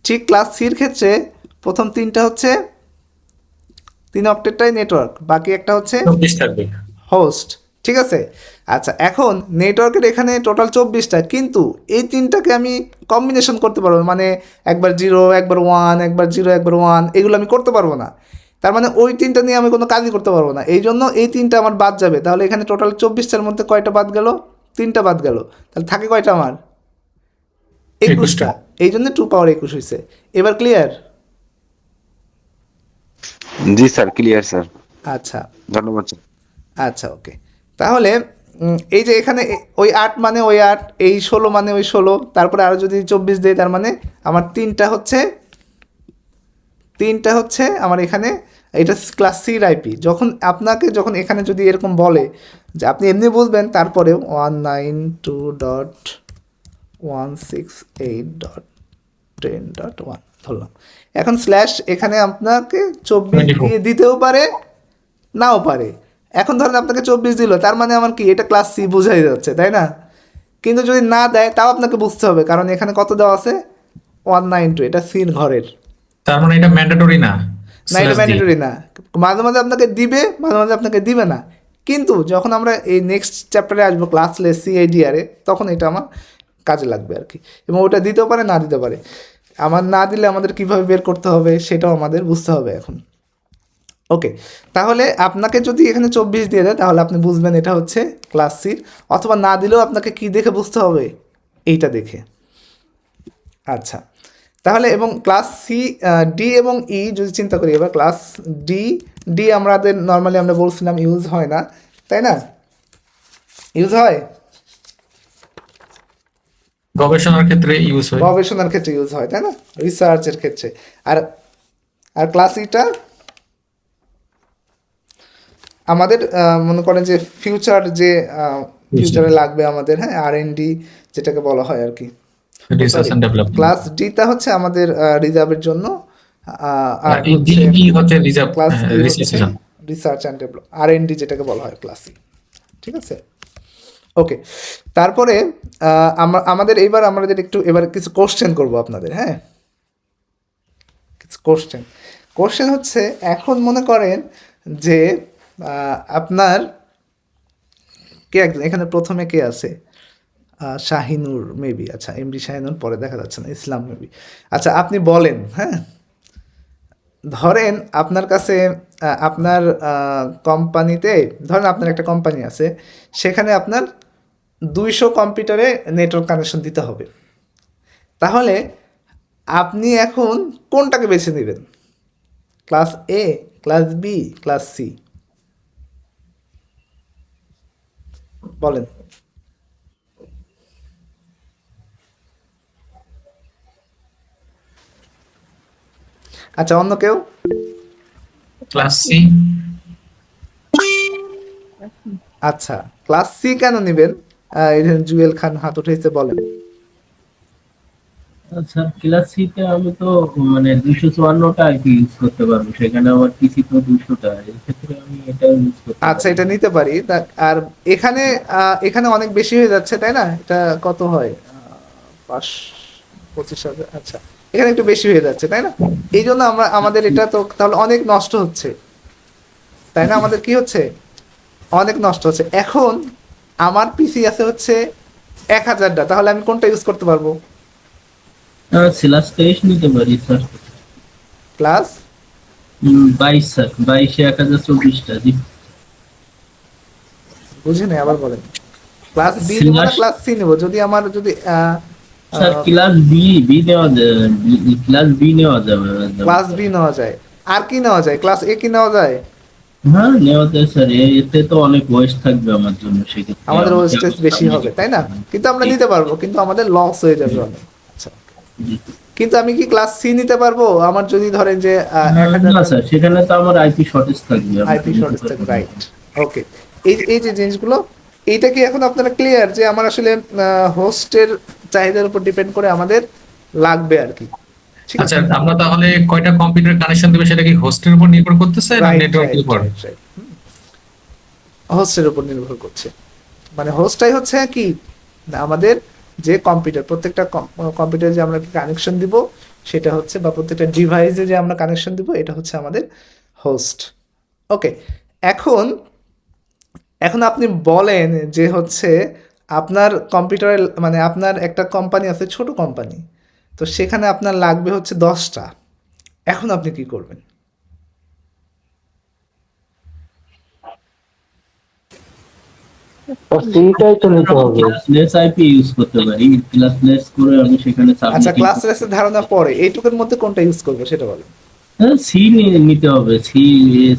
ঠিক ক্লাস সির ক্ষেত্রে প্রথম 3টা হচ্ছে 3 অক্টেটটাই নেটওয়ার্ক, বাকি একটা হচ্ছে 24 থাকবে। হোস্ট, ঠিক আছে। আচ্ছা এখন নেটওয়ার্কের এখানে টোটাল 24টা, কিন্তু এই 3টাকে আমি কম্বিনেশন করতে পারবো, মানে একবার 0 একবার 1 একবার 0 একবার 1 এগুলো আমি করতে পারবো না। তার মানে ওই 3টা নিয়ে আমি কোনো কাজই করতে পারবো না, এই জন্য এই 3টা আমার বাদ যাবে। তাহলে এখানে টোটাল 24টার মধ্যে কয়টা বাদ গেল, 3টা বাদ গেল, তাহলে থাকে কয়টা আমার 21টা, এই জন্য 2 পাওয়ার 21 হয়েছে। এবার ক্লিয়ার? জি স্যার, ক্লিয়ার স্যার, আচ্ছা ধন্যবাদ স্যার। আচ্ছা ওকে, তাহলে এই যে এখানে ওই 8 মানে ওই 8, এই 16 মানে ওই 16, তারপরে আরও যদি 24 দেয়, তার মানে আমার 3টা হচ্ছে আমার এখানে, এটা ক্লাস সির আইপি। যখন এখানে যদি এরকম বলে যে আপনি এমনি বুঝবেন, তারপরে 192.168.10.1 ধরলাম। এখন স্ল্যাশ এখানে আপনাকে 24 দিয়ে দিতেও পারে নাও পারে। এখন ধরেন আপনাকে 24 দিল, তার মানে আমার কি এটা ক্লাস সি বোঝাই যাচ্ছে, তাই না? কিন্তু যদি না দেয় তাও আপনাকে বুঝতে হবে, কারণ এখানে কত দেওয়া আছে 192, এটা সির ঘরের, তার মানে এটা ম্যান্ডেটরি না। না এটা ম্যান্ডেটরি না, মাঝে মাঝে আপনাকে দিবে মাঝে মাঝে আপনাকে দিবে না। কিন্তু যখন আমরা এই নেক্সট চ্যাপ্টারে আসবো ক্লাসলেস সিআইডিআরে, তখন এটা আমার কাজে লাগবে আর কি। এবং ওটা দিতেও পারে না দিতে পারে, আমার না দিলে আমাদের কিভাবে বের করতে হবে সেটাও আমাদের বুঝতে হবে এখন। ওকে, তাহলে আপনাকে যদি এখানে 24 দিয়ে দেয়, তাহলে আপনি বুঝবেন এটা হচ্ছে ক্লাস সির, অথবা না দিলেও আপনাকে কি দেখে বুঝতে হবে, এইটা দেখে। আচ্ছা তাহলে এবং ক্লাস সি ডি এবং ই যদি চিন্তা করি, এবার ক্লাস ডি আমাদের নর্মালি আমরা বলছিলাম ইউজ হয় না, তাই না? ইউজ হয় গবেষণার ক্ষেত্রে ইউজ হয়, গবেষণার ক্ষেত্রে ইউজ হয়, তাই না, রিসার্চের ক্ষেত্রে। আর ক্লাস ইটা আমাদের মনে করেন যে ফিউচারে লাগবে আমাদের, হ্যাঁ R&D যেটাকে বলা হয় আর কি। Research and development. ক্লাস ডিটা হচ্ছে আমাদের রিজার্ভের জন্য, আর ডি হচ্ছে reserve class research. Research and develop R&D যেটাকে বলা হয় ক্লাস সি, ঠিক আছে। ওকে, তারপরে আমাদের এবার কিছু কোশ্চেন করব আপনাদের, হ্যাঁ কিছু কোশ্চেন হচ্ছে, এখন মনে করেন যে আপনার কে একজন এখানে প্রথমে কে আছে, শাহিনুর মেবি, আচ্ছা এমডি শাহিনুর, পরে দেখা যাচ্ছে না, ইসলাম মেবি। আচ্ছা আপনি বলেন, হ্যাঁ ধরেন আপনার কাছে আপনার কোম্পানিতে, ধরেন আপনার একটা কোম্পানি আছে, সেখানে আপনার 200 কম্পিউটারে নেটওয়ার্ক কানেকশন দিতে হবে। তাহলে আপনি এখন কোনটাকে বেছে নেবেন? Class A, class B, class C? বলেন। আচ্ছা, অন্য কেউ? Class C. আচ্ছা, ক্লাস সি কেন নেবেন? এই যে জুয়েল খান হাত উঠেছে, বলেন। আচ্ছা, ক্লাস সিতে আমি তো মানে 254টা আইপি ইউজ করতে পারবো, সেখানে আমার পিসি তো 200টা, এই ক্ষেত্রে আমি এটা ইউজ করতে আচ্ছা, পারি। এটা নিতে পারি। আর এখানে এখানে অনেক বেশি হয়ে যাচ্ছে, তাই না? এটা কত হয়? 25,000। আচ্ছা, এখানে একটু বেশি হয়ে যাচ্ছে, তাই না? এই জন্য আমাদের এটা তো তাহলে অনেক নষ্ট হচ্ছে, তাই না? আমাদের কি হচ্ছে? অনেক নষ্ট হচ্ছে। এখন আমার পিসি আছে হচ্ছে 1000টা, তাহলে আমি কোনটা ইউজ করতে পারবো? সিলাস 23 নিতে পারি স্যার। ক্লাস 22 স্যার, 22-এ 1024টা। জি বুঝি নাই, আবার বলেন। ক্লাস বি নিবো না সিলাস ক্লাস সি নিবো? যদি আমার যদি স্যার, ক্লাস বি নেওয়া যাবে, ক্লাস বি নেওয়া যাবে। ক্লাস বি নেওয়া যায়। আর কি নেওয়া যায়? ক্লাস এ কি নেওয়া যায়? হ্যাঁ, নেওয়া যায় স্যার, এতে তো অনেক ওয়েস্ট থাকবে আমার জন্য, সেক্ষেত্রে আমাদের আমাকে ওয়েস্টেজ বেশি হবে, তাই না? কিন্তু আমরা নিতে পারবো, কিন্তু আমাদের লস হয়ে যাবে অনেক। আচ্ছা, জি। কিন্তু আমি কি ক্লাস সি নিতে পারবো? আমার যদি ধরেন যে না স্যার, সেখানে তো আমার আইপি শর্টেজ থাকবে, আমি আইপি তো নিতে শর্টেজ থাকে, পারবো না। রাইট। ওকে, এই যে জিনিসগুলো, এইটা কি এখন আপনারা ক্লিয়ার যে আমার আসলে হোস্টের চাহিদার উপর ডিপেন্ড করে আমাদের লাগবে আর কি? ঠিক আছে, আচ্ছা, আমরা তাহলে কয়টা কম্পিউটার কানেকশন দিবে সেটা কি হোস্টের উপর নির্ভর করতেছে না রাইট নেটওয়ার্কের রাইট উপর? Right right. হোস্টের উপর নির্ভর করছে। মানে হোস্টটাই হচ্ছে কি না, আমাদের যে কম্পিউটার, প্রত্যেকটা কম্পিউটারে যে আমরা কানেকশন দিব সেটা হচ্ছে, বা প্রত্যেকটা ডিভাইসে যে আমরা কানেকশন দিব, এটা হচ্ছে আমাদের হোস্ট। ওকে, এখন এখন আপনি বলেন যে হচ্ছে আপনার কম্পিউটারে, মানে আপনার একটা কোম্পানি আছে, ছোট কোম্পানি, তো সেখানে আপনার লাগবে হচ্ছে 10টা। এখন আপনি কি করবেন? সিটাই তো নিতে হবে। ক্লাসলেস আইপি ইউজ করতে পারি, ক্লাসলেস করে আমি সেখানে আচ্ছা, সাবনেটিং। ক্লাসলেসের ধারণা পরে, এইটুকুর মধ্যে কোনটা ইউজ করবো সেটা বলেন। সি নিতে হবে,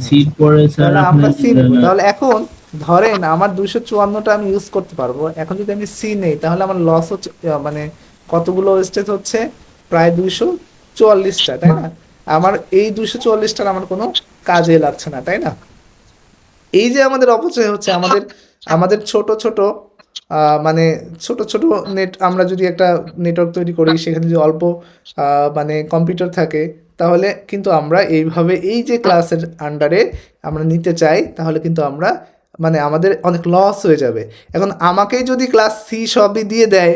সি পরে স্যার তাহলে আপনি। আমরা সি নেব। তাহলে এখন ধরেন আমার 254টা আমি ইউজ করতে পারবো, এখন যদি আমি সি নেই তাহলে আমার লস হচ্ছে, মানে কতগুলো ওয়েস্টেজ হচ্ছে? প্রায় 244টা, তাই না? আমার এই 244টার আমার কোনো কাজে লাগছে না, তাই না? এই যে আমাদের অপচয় হচ্ছে, আমাদের আমাদের ছোট ছোট মানে ছোট ছোট নেট, আমরা যদি একটা নেটওয়ার্ক তৈরি করি, সেখানে যদি অল্প মানে কম্পিউটার থাকে, তাহলে কিন্তু আমরা এইভাবে এই যে ক্লাসের আন্ডারে আমরা নিতে চাই, তাহলে কিন্তু আমরা মানে আমাদের অনেক লস হয়ে যাবে। এখন আমাকেই যদি ক্লাস সি সবই দিয়ে দেয়,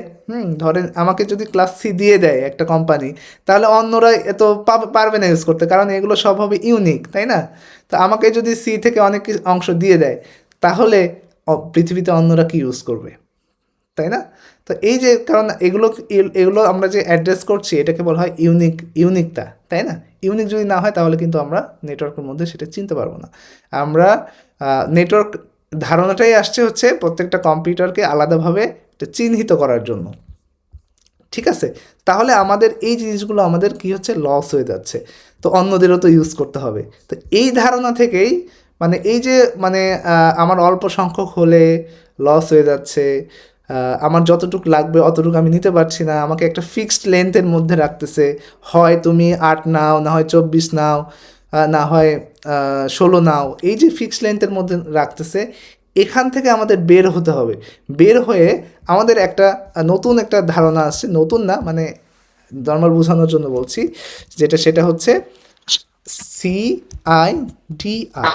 ধরেন আমাকে যদি ক্লাস সি দিয়ে দেয় একটা কোম্পানি, তাহলে অন্যরা এত পারবে না ইউজ করতে, কারণ এগুলো সব হবে ইউনিক, তাই না? তো আমাকে যদি সি থেকে অনেক অংশ দিয়ে দেয়, তাহলে পৃথিবীতে অন্যরা কি ইউজ করবে, তাই না? তো এই যে, কারণ এগুলো আমরা যে অ্যাড্রেস করছি, এটাকে বলা হয় ইউনিকটা, তাই না? ইউনিক যদি না হয় তাহলে কিন্তু আমরা নেটওয়ার্কের মধ্যে সেটা চিনতে পারবো না। আমরা নেটওয়ার্ক ধারণাটাই আসছে হচ্ছে প্রত্যেকটা কম্পিউটারকে আলাদাভাবে চিহ্নিত করার জন্য, ঠিক আছে? তাহলে আমাদের এই জিনিসগুলো আমাদের কি হচ্ছে, লস হয়ে যাচ্ছে, তো অন্যদেরও তো ইউজ করতে হবে। তো এই ধারণা থেকেই, মানে এই যে মানে আমার অল্প সংখ্যক হলে লস হয়ে যাচ্ছে, আমার যতটুকু লাগবে অতটুকু আমি নিতে পারছি না, আমাকে একটা ফিক্সড লেন্থের মধ্যে রাখতেছে, হয় তুমি 8 নাও, না হয় 24 নাও, না হয় 16 নাও, এই যে ফিক্সড লেন্থের মধ্যে রাখতেছে, এখান থেকে আমাদের বের হতে হবে। বের হয়ে আমাদের একটা নতুন একটা ধারণা আসছে, নতুন না, মানে নর্মাল বোঝানোর জন্য বলছি, সেটা হচ্ছে CIDR।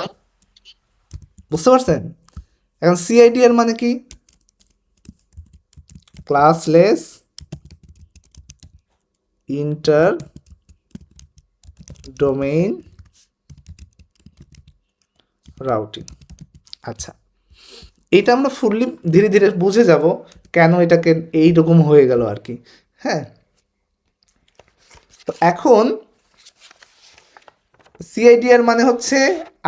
বুঝতে পারছেন? এখন CIDR মানে কি? Classless inter domain routing. আচ্ছা, এটা আমরা ফুললি ধীরে ধীরে বুঝে যাব কেন এটাকে এইরকম হয়ে গেল আর কি। হ্যাঁ, তো এখন সিআইডিআর মানে হচ্ছে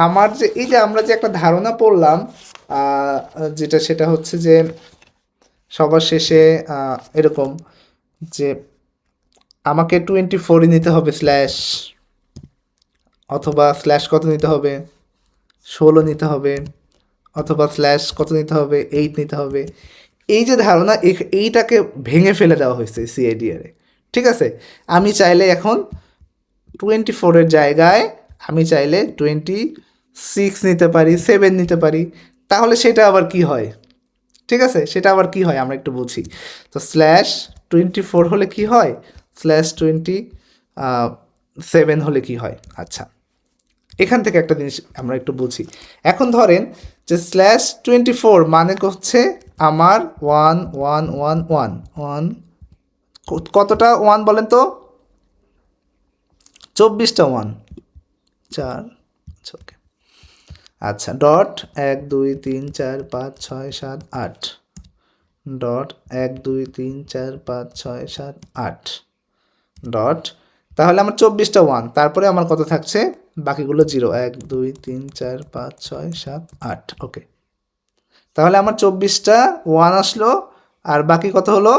আমার যে এই যে আমরা যে একটা ধারণা পড়লাম, যেটা সেটা হচ্ছে যে সবার শেষে এরকম যে আমাকে 24 নিতে হবে স্ল্যাশ, অথবা স্ল্যাশ কত নিতে হবে 16 নিতে হবে, অথবা স্ল্যাশ কত নিতে হবে 8 নিতে হবে। এই যে ধারণা এইটাকে ভেঙে ফেলে দেওয়া হয়েছে সিআইডিআরে। ঠিক আছে, আমি চাইলে এখন 24-এর জায়গায় আমি চাইলে 26 নিতে পারি, 7 নিতে পারি। তাহলে সেটা আবার কি হয়? ঠিক আছে, সেটা আবার কি হয় আমরা একটু বুঝি। তো স্ল্যাশ 24 হলে কি হয়, স্ল্যাশ 27 হলে কি হয়। আচ্ছা, এখান থেকে একটা জিনিস আমরা একটু বুঝি। এখন ধরেন যে স্ল্যাশ 24 মানে হচ্ছে আমার 1 1 1 1 1, কতটা 1 বলেন তো? 24টা 1, 4, ওকে। আচ্ছা, ডট 1 2 3 4 5 6 7 8, ডট 1 2 3 4 5 6 7 8, ডট, তাহলে আমার 24টা 1, তারপরে আমার কত থাকছে বাকিগুলো 0, 1 2 3 4 5 6 7 8, ওকে। তাহলে আমার 24টা 1 আসলো, আর বাকি কত হলো?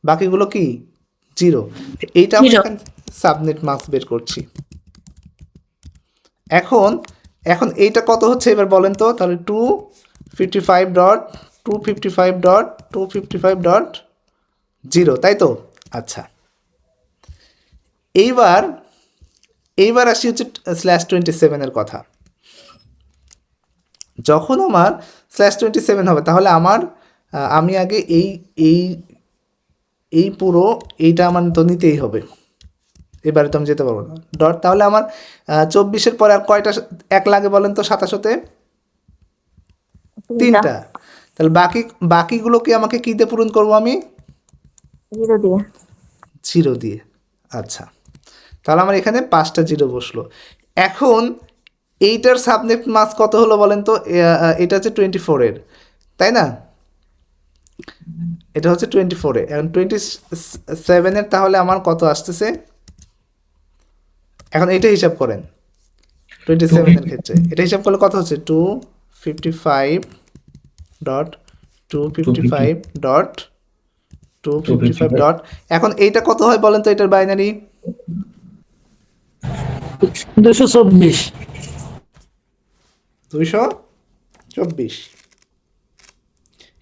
বাকিগুলো কি 0। এইটা আমি Zero. এখানে সাবনেট মার্কস বের করছি। এখন এইটা কত হচ্ছে এবার বলেন তো? তাহলে 255.255.255.0, তাই তো? আচ্ছা, এইবার আসি হচ্ছে স্ল্যাশ 27-এর কথা। যখন আমার স্ল্যাশ 27 হবে তাহলে আমার আমি আগে এই পুরো এইটা আমার তো নিতেই হবে, এবারে তো আমি যেতে পারবো না। ডট, তাহলে আমার 24-এর পরে আর কয়টা 1 লাগে বলেন তো? 27-তে 3টা। তাহলে বাকিগুলোকে আমাকে কী দিয়ে পূরণ করবো আমি? 0 দিয়ে। 0 দিয়ে। আচ্ছা, তাহলে আমার এখানে 5টা 0 বসলো। এখন এইটার সাবনেট মাস কত হলো বলেন তো? এটা হচ্ছে 24-এর, তাই না? এটা হচ্ছে 24-এ। এখন 27-এর তাহলে আমার কত আসতেছে? এখন এটা হিসাব করেন 27-এর ক্ষেত্রে। এটা হিসাব করলে কত হচ্ছে? 255.255. এখন এইটা কত হয় বলেন তো? এটার বাইনারি 224। 224।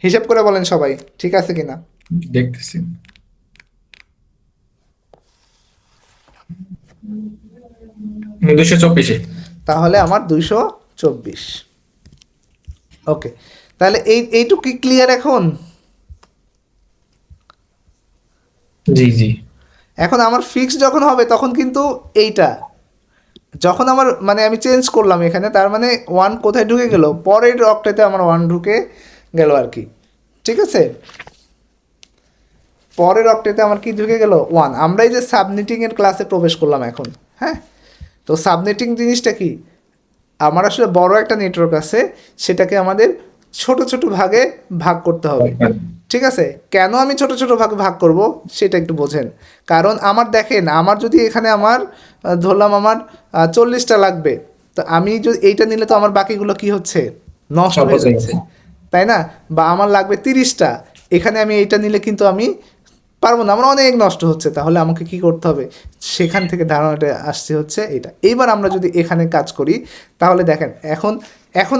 হিসাব করে বলেন সবাই, ঠিক আছে কিনা? দেখতেছি। দুশো চব্বিশে। তাহলে আমার 224। ওকে, তাহলে এইটুকু কি ক্লিয়ার এখন? জি জি। এখন আমার ফিক্স যখন হবে তখন কিন্তু এইটা, যখন আমার মানে আমি চেঞ্জ করলাম এখানে, তার মানে 1 কোথায় ঢুকে গেল? পরের অক্টেতে আমার 1 ঢুকে গেল আর কি। ঠিক আছে, পরের অক্টেতে আমার কি ঢুকে গেল? 1। আমরা এই যে সাবনেটিংয়ের ক্লাসে প্রবেশ করলাম এখন। হ্যাঁ, তো সাবনেটিং জিনিসটা কি? আমার আসলে বড় একটা নেটওয়ার্ক আছে, সেটাকে আমাদের ছোট ছোট ভাগে ভাগ করতে হবে। ঠিক আছে, কেন আমি ছোট ছোট ভাগে ভাগ করব সেটা একটু বোঝেন। কারণ আমার দেখেন, আমার যদি এখানে আমার ধরলাম আমার 40টা লাগবে, তো আমি যদি এইটা নিলে তো আমার বাকিগুলো কি হচ্ছে? নষ্ট হয়ে যাচ্ছে, তাই না? বা আমার লাগবে 30টা, এখানে আমি এইটা নিলে কিন্তু আমি পারবো না, আমার অনেক নষ্ট হচ্ছে। তাহলে আমাকে কি করতে হবে? সেখান থেকে ধারণাটা আসছে হচ্ছে এটা। এইবার আমরা যদি এখানে কাজ করি তাহলে দেখেন, এখন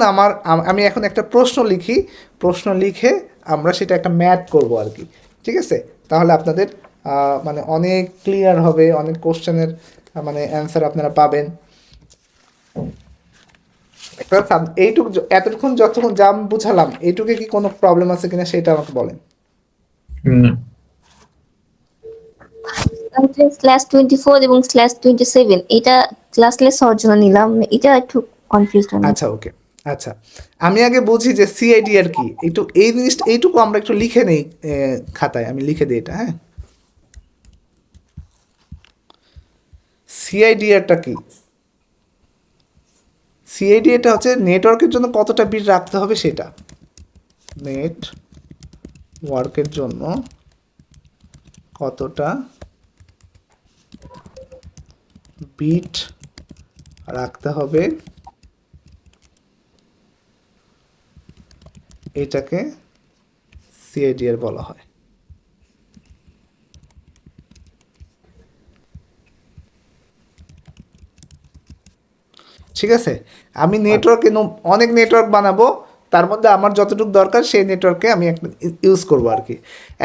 আমি এখন একটা প্রশ্ন লিখি, প্রশ্ন লিখে আমরা সেটা একটা ম্যাথ করব আর কি। ঠিক আছে, তাহলে আপনাদের মানে অনেক ক্লিয়ার হবে, অনেক কোশ্চেনের মানে অ্যান্সার আপনারা পাবেন। এইটুকু এতক্ষণ যতক্ষণ যা আমি বুঝালাম, এইটুকু কি কোনো প্রবলেম আছে কিনা সেটা আমাকে বলেন। স্ল্যাশ 24 এবং স্ল্যাশ 27 এটা ক্লাসলেস হওয়ার জন্য নিলাম, এটা একটু কনফিউজ হলাম। আচ্ছা, ওকে। আচ্ছা, আমি আগে বুঝি যে সিআইডিআর কি। একটু এই জিনিসটা এইটুকু আমরা একটু লিখে নেই খাতায়, আমি লিখে দিই এটা। হ্যাঁ, সিআইডিআরটা কি? সিআইডিআরটা হচ্ছে নেটওয়ার্কের জন্য কতটা বিট রাখতে হবে সেটা। নেটওয়ার্কের জন্য কতটা বিট রাখতে হবে, এটাকে সিআইডিআর বলা হয়। ঠিক আছে, আমি নেটওয়ার্কে অনেক নেটওয়ার্ক বানাবো, তার মধ্যে আমার যতটুকু দরকার সেই নেটওয়ার্কে আমি একটা ইউজ করব আর কি।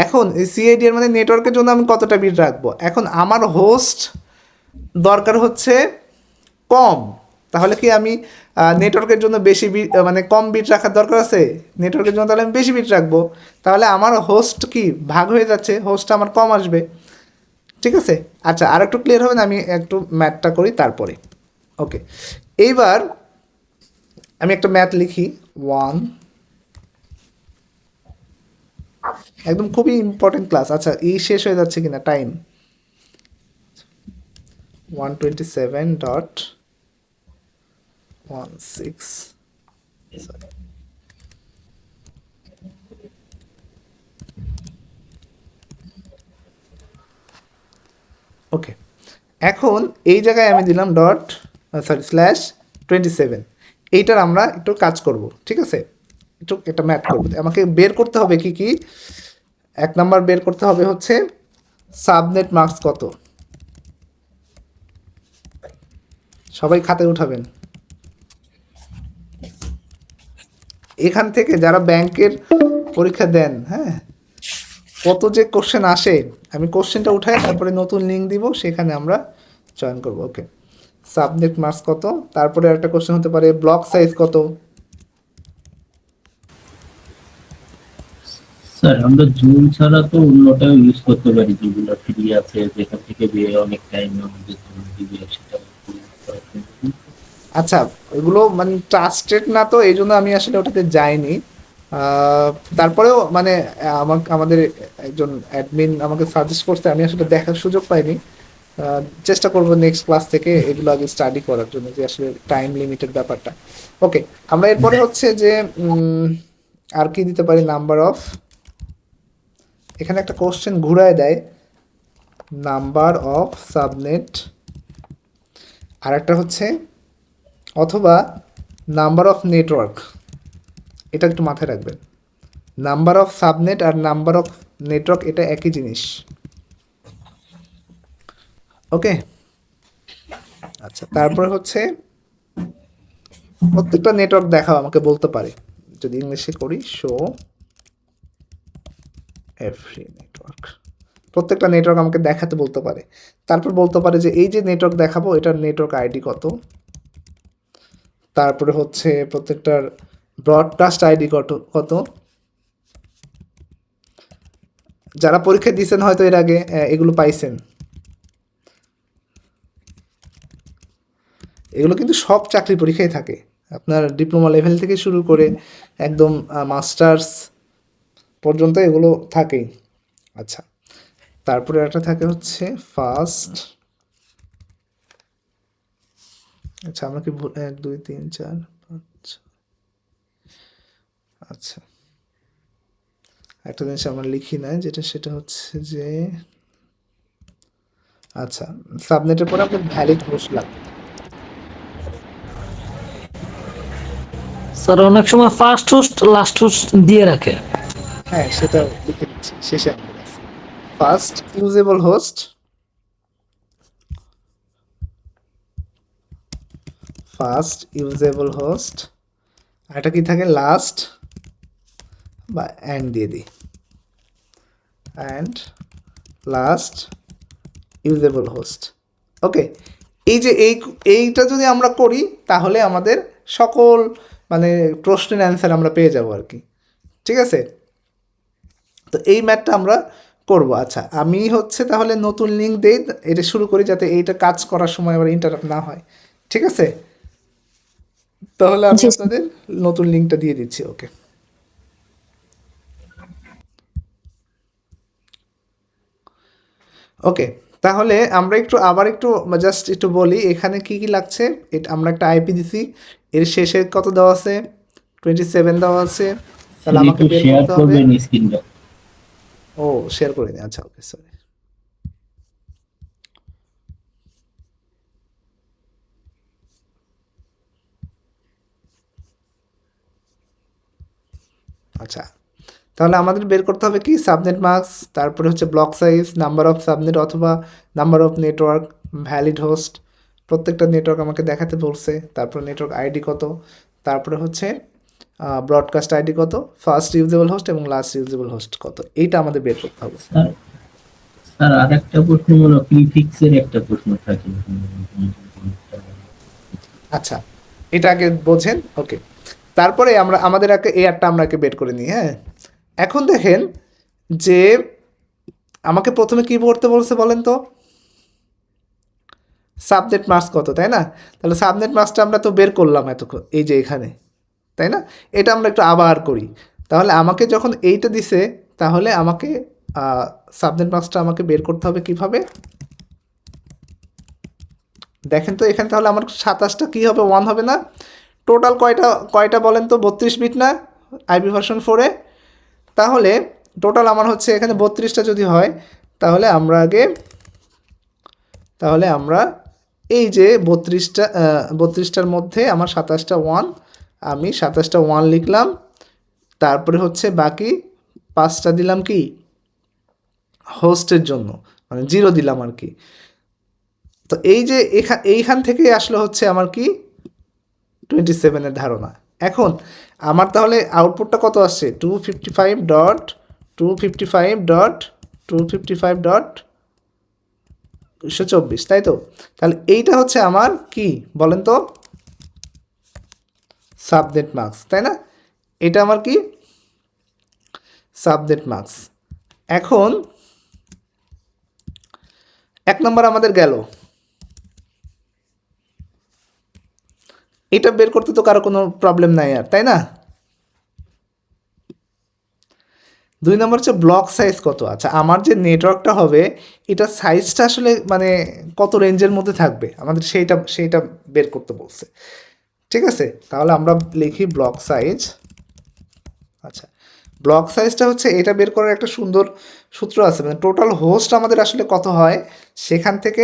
এখন সিআইডিআর মানে নেটওয়ার্কের জন্য আমি কতটা বিট রাখবো, এখন আমার হোস্ট দরকার হচ্ছে কম, তাহলে কি আমি নেটওয়ার্কের জন্য বেশি বিট মানে কম বিট রাখার দরকার আছে? নেটওয়ার্কের জন্য তাহলে আমি বেশি বিট রাখবো, তাহলে আমার হোস্ট কি ভাগ হয়ে যাচ্ছে, হোস্ট আমার কম আসবে। ঠিক আছে, আচ্ছা আর একটু ক্লিয়ার হবে না, আমি একটু ম্যাথটা করি তারপরে। ওকে, এইবার আমি একটা ম্যাথ লিখি। 1 একদম খুবই ইম্পর্টেন্ট ক্লাস। আচ্ছা এই শেষ হয়ে যাচ্ছে কিনা টাইম, 127.16 ওকে, এখন এই জায়গায় আমি দিলাম /27, এইটার আমরা একটু কাজ করব। ঠিক আছে, একটু একটা ম্যাথ করব, আমাকে বের করতে হবে কি কি। 1 নাম্বার বের করতে হবে হচ্ছে সাবনেট মার্কস কত, সবাই খাতায় উঠাবেন। এখান থেকে যারা ব্যাংকের পরীক্ষা দেন, হ্যাঁ, কত যে কোশ্চেন আসে, আমি কোশ্চেনটা উঠাই তারপরে নতুন লিঙ্ক দিব, সেখানে আমরা চয়ন করব। ওকে, সাবনেট মার্কস কত, তারপরে একটা কোশ্চেন হতে পারে ব্লক সাইজ কত। স্যার আমরা জুম ছাড়া তো অন্যটাও ইউজ করতে পারি, যেগুলো ফ্রি আছে, যেখান থেকে অনেক টাইম আমাদের জন্য দিবে, সেটা আচ্ছা এগুলো মানে ট্রাস্টেড না, তো এই জন্য আমি আসলে ওটাতে যাইনি। তারপরেও মানে আমাদের একজন অ্যাডমিন আমাকে সাজেস্ট করতে, আমি আসলে দেখার সুযোগ পাইনি। চেষ্টা করব নেক্সট ক্লাস থেকে এগুলো আগে স্টাডি করার জন্য, যে আসলে টাইম লিমিটেড ব্যাপারটা। ওকে, আমরা এরপরে হচ্ছে যে আর কি দিতে পারি, নাম্বার অফ, এখানে একটা কোশ্চেন ঘুরায় দেয়, নাম্বার অফ সাবনেট, আর একটা হচ্ছে অথবা নাম্বার অফ নেটওয়ার্ক। এটা একটু মাথায় রাখবেন, নাম্বার অফ সাবনেট আর নাম্বার অফ নেটওয়ার্ক এটা একই জিনিস। ওকে, আচ্ছা তারপরে হচ্ছে প্রত্যেকটা নেটওয়ার্ক দেখাও, আমাকে বলতে পারে, যদি ইংলিশে করি শো এভরি নেটওয়ার্ক, প্রত্যেকটা নেটওয়ার্ক আমাকে দেখাতে বলতে পারে। তারপর বলতে পারে যে এই যে নেটওয়ার্ক দেখাবো এটার নেটওয়ার্ক আইডি কত, তারপরে হচ্ছে প্রত্যেকটার ব্রডকাস্ট আইডি কত। যারা পরীক্ষা দিয়েছেন হয়তো এর আগে এগুলো পাইছেন, এগুলো কিন্তু সব চাকরি পরীক্ষায় থাকে, আপনার ডিপ্লোমা লেভেল থেকে শুরু করে একদম মাস্টার্স পর্যন্ত এগুলো থাকেই। আচ্ছা তারপরে একটা থাকে হচ্ছে ফার্স্ট, আচ্ছা আমরা কি 1 2 3 4 5, আচ্ছা একটা জিনিস আমরা লিখি না যেটা, সেটা হচ্ছে যে আচ্ছা সাবনেটের পরে আপনার ভ্যালিড হোস্ট লাগবে। স্যার অনেক সময় ফার্স্ট হোস্ট লাস্ট হোস্ট দিয়ে রাখে। হ্যাঁ সেটা লিখে দিচ্ছি শেষে, first usable host, first usable host, আর এটা কি থাকে লাস্ট বা অ্যান্ড দিয়ে দিই, and last usable host. Okay, এই যে এইটা যদি আমরা করি তাহলে আমাদের সকল মানে প্রশ্নের অ্যান্সার আমরা পেয়ে যাব আর কি। ঠিক আছে, তো এই ম্যাথটা আমরা করব। আচ্ছা আমি হচ্ছে তাহলে নতুন লিঙ্ক দেই, এটা শুরু করি যাতে এইটা কাজ করার সময় আবার ইন্টারাপ্ট না হয়। ঠিক আছে, তাহলে আমি আপনাদের নতুন লিঙ্কটা দিয়ে দিচ্ছি। ওকে, ওকে তাহলে আমরা আবার একটু জাস্ট একটু বলি এখানে কি কি লাগছে। এটা আমরা একটা আইপি দিছি, এর শেষে কত দেওয়া আছে, 27 দেওয়া আছে, তাহলে আমাকে বের শেয়ার করতে হবে। করবেন স্ক্রিনটা। ও শেয়ার করে দিন, আচ্ছা ওকে সরি। আচ্ছা, তাহলে আমাদের বের করতে হবে কি সাবনেট মাস্ক, তারপরে হচ্ছে block size, number of subnet অথবা number of network, valid host, প্রত্যেকটা নেটওয়ার্ক আমাকে দেখাতে বলছে, তারপর নেটওয়ার্ক আইডি কত, তারপরে হচ্ছে ব্রডকাস্ট আইডি কত, ফার্স্ট ইউজেবল হোস্ট এবং লাস্ট ইউজেবল হোস্ট কত, এইটা আমাদের বের করতে হবে। স্যার স্যার আর একটা প্রশ্ন হলো প্রিফিক্সের একটা প্রশ্ন থাকে। আচ্ছা, এটা আগে বোঝেন। ওকে, তারপরে আমরা আমাদের আগে এয়ারটা আমরা আগে বের করে নিই। হ্যাঁ, এখন দেখেন যে আমাকে প্রথমে কি করতে বলছে বলেন তো, সাবনেট মাস্ক কত, তাই না? তাহলে সাবনেট মাস্কটা আমরা তো বের করলাম এতক্ষণ, এই যে এখানে, তাই না? এটা আমরা একটু আবার করি। তাহলে আমাকে যখন এইটা দিছে, তাহলে আমাকে সাবনেট মাস্কটা আমাকে বের করতে হবে কিভাবে দেখেন তো এখানে। তাহলে আমার 27টা কী হবে, 1 হবে না? টোটাল কয়টা বলেন তো, 32 বিট না আইপি ভার্সন 4-এ? তাহলে টোটাল আমার হচ্ছে এখানে 32টা যদি হয়, তাহলে আমরা এই যে 32টার মধ্যে আমার 27টা 1, আমি 27টা 1 লিখলাম, তারপরে হচ্ছে বাকি 5টা দিলাম কি হোস্টের জন্য, মানে 0 দিলাম আর কি। তো এই যে এইখান থেকে আসলে হচ্ছে আমার কি 27-এর ধারণা। এখন আমার তাহলে আউটপুটটা কত আসছে, 255.255.254, তাই তো? তাহলে এইটা হচ্ছে আমার কি বলেন তো, সাবনেট মাস্ক, তাই না? এটা আমার কি সাবনেট মাস্ক। এখন 1 নম্বর আমাদের গেল, এটা বের করতে তো কারো কোনো প্রবলেম নাই আর, তাই না? 2 নম্বর হচ্ছে ব্লক সাইজ কত। আচ্ছা, আমার যে নেটওয়ার্কটা হবে এটা সাইজটা আসলে মানে কত রেঞ্জের মধ্যে থাকবে আমাদের সেইটা বের করতে বলছে, ঠিক আছে? তাহলে আমরা লিখি ব্লক সাইজ। আচ্ছা, ব্লক সাইজটা হচ্ছে এটা বের করার একটা সুন্দর সূত্র আছে, মানে টোটাল হোস্ট আমাদের আসলে কত হয় সেখান থেকে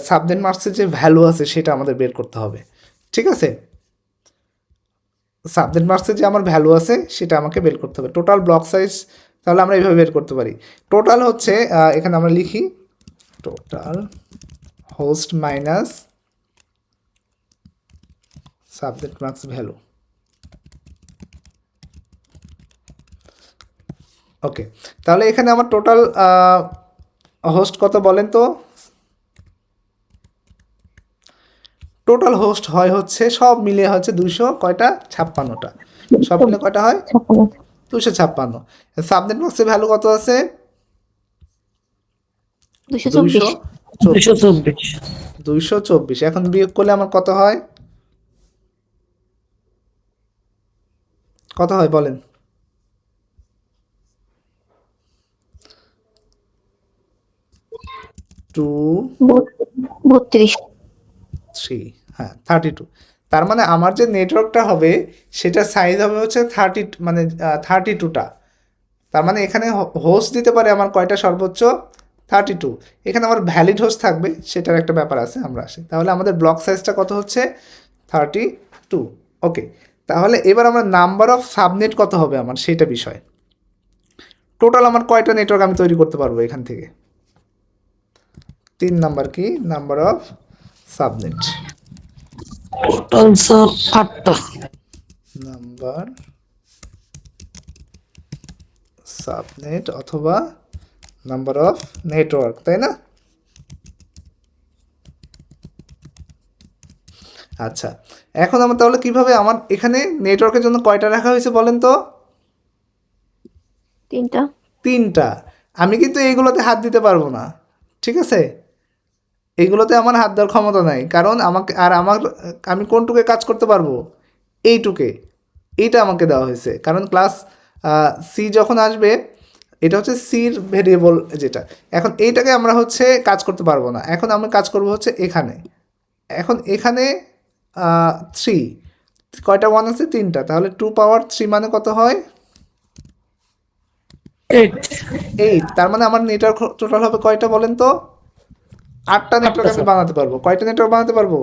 সাবনেট মাস্কের যে ভ্যালু আছে সেটা আমাদের বের করতে হবে, ঠিক আছে? সাবনেট মাস্কের যে আমার ভ্যালু আছে সেটা আমাকে বের করতে হবে। টোটাল ব্লক সাইজ তাহলে আমরা এইভাবে বের করতে পারি। টোটাল হচ্ছে এখানে আমরা লিখি total host minus subnet mask value. Okay, তাহলে এখানে আমার টোটাল হোস্ট কত বলেন তো? টোটাল হোস্ট হয় হচ্ছে সব মিলিয়ে হচ্ছে 256টা, সব মিলে কয়টা হয় 256। সাবনেট বক্সের ভ্যালু কত আছে 224। এখন বিয়োগ করলে আমার কত হয় বলেন? 3, হ্যাঁ 32। তার মানে আমার যে নেটওয়ার্কটা হবে সেটা সাইজ হবে হচ্ছে 32টা। তার মানে এখানে হোস্ট দিতে পারে আমার কয়টা, সর্বোচ্চ 32। এখানে আমার ভ্যালিড হোস্ট থাকবে, সেটার একটা ব্যাপার আছে, আমরা আসি। তাহলে আমাদের ব্লক সাইজটা কত হচ্ছে 32। ওকে, তাহলে এবার আমরা নাম্বার অফ সাবনেট কত হবে আমার সেইটা বিষয়। টোটাল আমার কয়টা নেটওয়ার্ক আমি তৈরি করতে পারবো এখান থেকে? 3 নাম্বার কি number of subnet, total sir 8টা। নাম্বার সাবনেট অথবা নাম্বার অফ নেটওয়ার্ক, তাই না? আচ্ছা, এখন আমার তাহলে কিভাবে আমার এখানে নেটওয়ার্কের জন্য কয়টা রাখা হয়েছে বলেন তো? 3টা। আমি কিন্তু এইগুলোতে হাত দিতে পারবো না, ঠিক আছে? এইগুলোতে আমার হাত দেওয়ার ক্ষমতা নাই, কারণ আমি কোনটুকে কাজ করতে পারবো, এইটা আমাকে দেওয়া হয়েছে। কারণ ক্লাস সি যখন আসবে, এটা হচ্ছে সির ভেরিয়েবল যেটা, এখন এইটাকে আমরা হচ্ছে কাজ করতে পারবো না। এখন আমি কাজ করব হচ্ছে এখানে। এখন এখানে 3, কয়টা 1 আছে 3টা, তাহলে 2 পাওয়ার 3 মানে কত হয় 8। তার মানে আমার নেটওয়ার্ক টোটাল হবে কয়টা বলেন তো? 8টা নেটওয়ার্ক আমি বানাতে পারবো। কয়টা নেটওয়ার্ক বানাতে পারবো?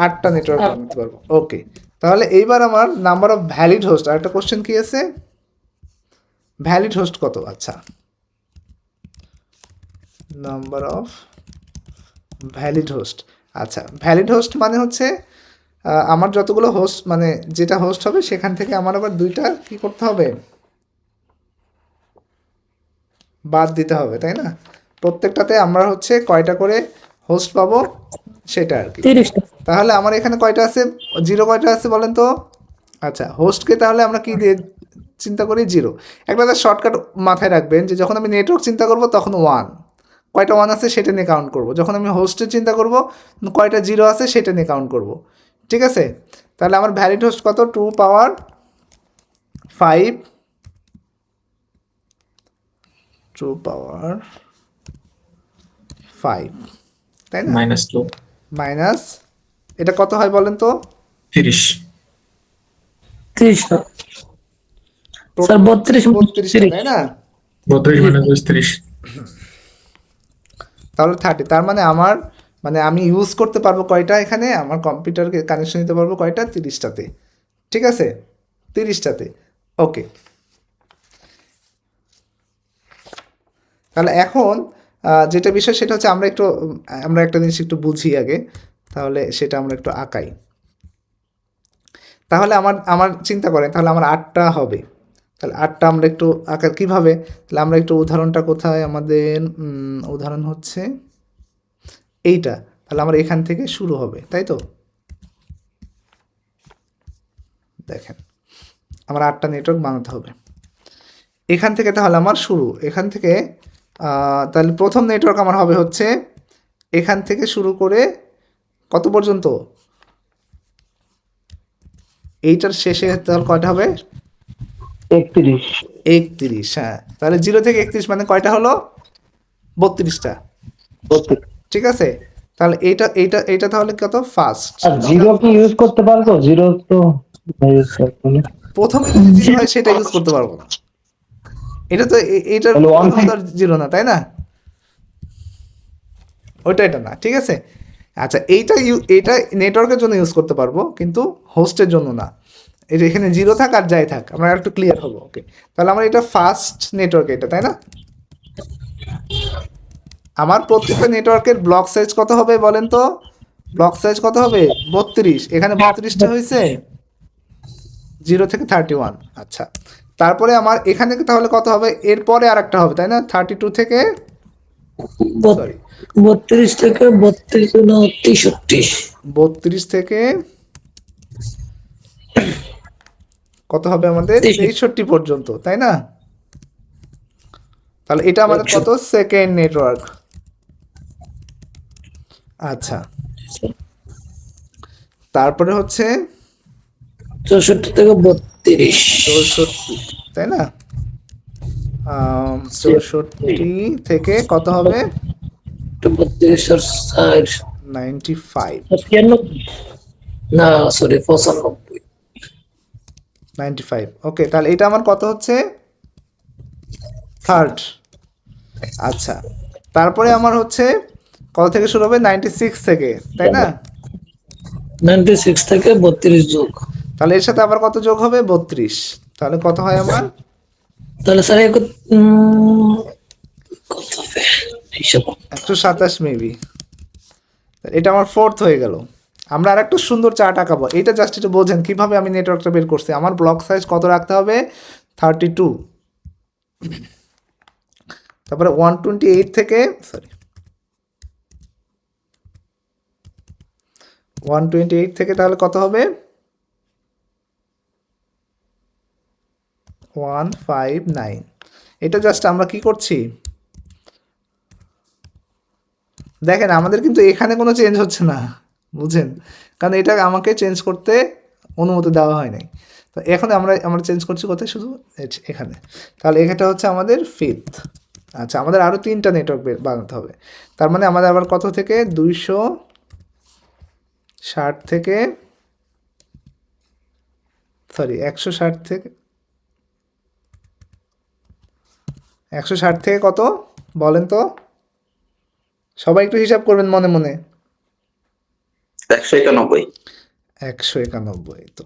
8টা নেটওয়ার্ক বানাতে পারবো। ওকে, তাহলে এইবার আমার নাম্বার অফ ভ্যালিড হোস্ট, আর একটা কোশ্চেন কি আছে? ভ্যালিড হোস্ট কত? আচ্ছা, নাম্বার অফ ভ্যালিড হোস্ট। আচ্ছা, ভ্যালিড হোস্ট মানে হচ্ছে আমার যতগুলো হোস্ট, মানে যেটা হোস্ট হবে সেখান থেকে আমার আবার দুইটা কি করতে হবে, বাদ দিতে হবে, তাই না? প্রত্যেকটাতে আমরা হচ্ছে কয়টা করে হোস্ট পাবো সেটা আর কি। 30টা। তাহলে আমার এখানে কয়টা আছে, জিরো কয়টা আছে বলেন তো? আচ্ছা, হোস্টকে তাহলে আমরা কি দিয়ে চিন্তা করি? জিরো। একটা শর্টকাট মাথায় রাখবেন যে যখন আমি নেটওয়ার্ক চিন্তা করব তখন ওয়ান, কয়টা ওয়ান আছে সেটা নিয়ে কাউন্ট করব। যখন আমি হোস্টের চিন্তা করব কয়টা জিরো আছে সেটা নিয়ে কাউন্ট করব। ঠিক আছে? তাহলে আমার ভ্যালিড হোস্ট কত? 2 পাওয়ার 5, 2 পাওয়ার 5, তাই না? -2 মাইনাস এটা কত হয় বলেন তো? 30 30টা। স্যার 32 32টা, তাই না? 32 - 30 তাহলে 30। তার মানে আমার, মানে আমি ইউজ করতে পারবো কয়টা এখানে, আমার কম্পিউটারকে কানেকশন দিতে পারবো কয়টা? 30টাতে। ঠিক আছে, 30টাতে। ওকে, তাহলে এখন যেটা বিষয় সেটা হচ্ছে আমরা একটা জিনিস একটু বুঝি আগে, তাহলে সেটা আমরা একটু আঁকাই। তাহলে আমার চিন্তা করেন, তাহলে আমার 8টা হবে। তাহলে 8টা আমরা একটু আঁকার কীভাবে? তাহলে আমরা একটু উদাহরণটা কোথায় আমাদের, উদাহরণ হচ্ছে এইটা। তাহলে আমার এখান থেকে শুরু হবে, তাই তো? দেখেন, আমার 8টা নেটওয়ার্ক বানাতে হবে এখান থেকে। তাহলে আমার শুরু এখান থেকে, তাহলে প্রথম নেটওয়ার্ক আমার হবে হচ্ছে এখান থেকে শুরু করে কত পর্যন্ত? এইটার শেষে তাহলে কয়টা হবে? 31। 31। হ্যাঁ, তাহলে 0 থেকে 31 মানে কয়টা হলো? 32টা। ঠিক আছে, তাহলে এইটা তাহলে কত? ফার্স্ট। আর জিরো কি ইউজ করতে পারবো? জিরো তো ইউজ করতে না। প্রথমে যদি জিরো হয় সেটা ইউজ করতে পারবো না। এটা তো এইটার তাহলে one প্রথমে তো জিরো না, তাই না? এটা না, ঠিক আছে। আচ্ছা, এইটা নেটওয়ার্কের জন্য ইউজ করতে পারবো কিন্তু হোস্টের জন্য না। এটা এখানে জিরো থাক আর যাই থাক, আমরা একটু ক্লিয়ার হবো। ওকে, তাহলে আমার এটা ফার্স্ট নেটওয়ার্ক, এটা, তাই না? আমার প্রত্যেকটা নেটওয়ার্কের ব্লক সাইজ কত হবে বলেন তো? ব্লক সাইজ কত হবে? 32। এখানে 32টা হয়েছে, 0 থেকে 31। আচ্ছা, তারপরে আমার এখানে তাহলে কত হবে? এরপরে আর একটা হবে, তাই না? 32 থেকে, সরি, 32 থেকে 32 না 63। 32 থেকে কত হবে আমাদের? 63 পর্যন্ত, তাই না? তাহলে এটা আমাদের কত? Second network. আচ্ছা, তারপরে হচ্ছে 64 থেকে 32। 64, তাই না? 64 থেকে কত হবে? 32 আর 60 95। 96 না, সরি 95। 95। ওকে, তাহলে এটা আমার কত হচ্ছে? থার্ড। আচ্ছা, তারপরে আমার হচ্ছে কত থেকে শুরু হবে? 96 থেকে, তাই না? 96 থেকে 32 যোগ। তাহলে এর সাথে আবার কত যোগ হবে? 32। তাহলে কত হয় আমার? তাহলে স্যার কত হবে হিসাব? 127 মেবি। এটা আমার ফোর্থ হয়ে গেল। আমরা আর একটা সুন্দর চার্ট আঁকাবো। এটা জাস্ট একটু বোঝেন কিভাবে আমি নেটওয়ার্কটা বের করছি। আমার ব্লক সাইজ কত রাখতে হবে? 32। তারপরে 128 থেকে, সরি, 128 থেকে তাহলে কত হবে? 159। এটা জাস্ট আমরা কি করছি দেখেন, আমাদের কিন্তু এখানে কোনো চেঞ্জ হচ্ছে না, বুঝেন? কারণ এটা আমাকে চেঞ্জ করতে অনুমতি দেওয়া হয় নাই। তো এখন আমরা চেঞ্জ করছি কোথায়? শুধু এখানে। তাহলে এটা হচ্ছে আমাদের ফিফথ। আচ্ছা, আমাদের আরও 3টা নেটওয়ার্ক বানাতে হবে। তার মানে আমাদের আবার কত থেকে? 260 থেকে, সরি, 160 থেকে, 160 থেকে কত বলেন তো? সবাই একটু হিসাব করবেন মনে মনে। 191। 191। তো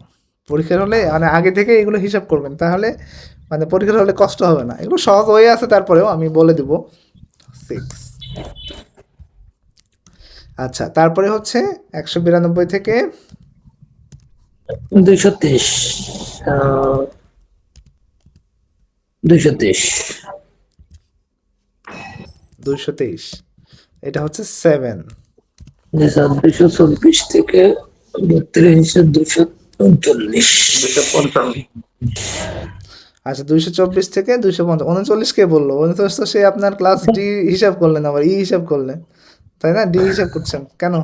পরীক্ষার হলে মানে আগে থেকে এগুলো হিসাব করবেন, তাহলে মানে পরীক্ষার হলে কষ্ট হবে না, এগুলো সহজ হয়ে আছে, তারপরেও আমি বলে দিব 6। আচ্ছা, তারপরে হচ্ছে 192 থেকে 223 223 223, এটা হচ্ছে 7। জি স্যার 224 থেকে 32 239 আচ্ছা, 224 থেকে 250, 39 কে বললো? 39 তো সে আপনার ক্লাস ডি হিসাব করলেন, আবার ই হিসাব করলেন, তাই না? ডি হিসাব করছেন কেন?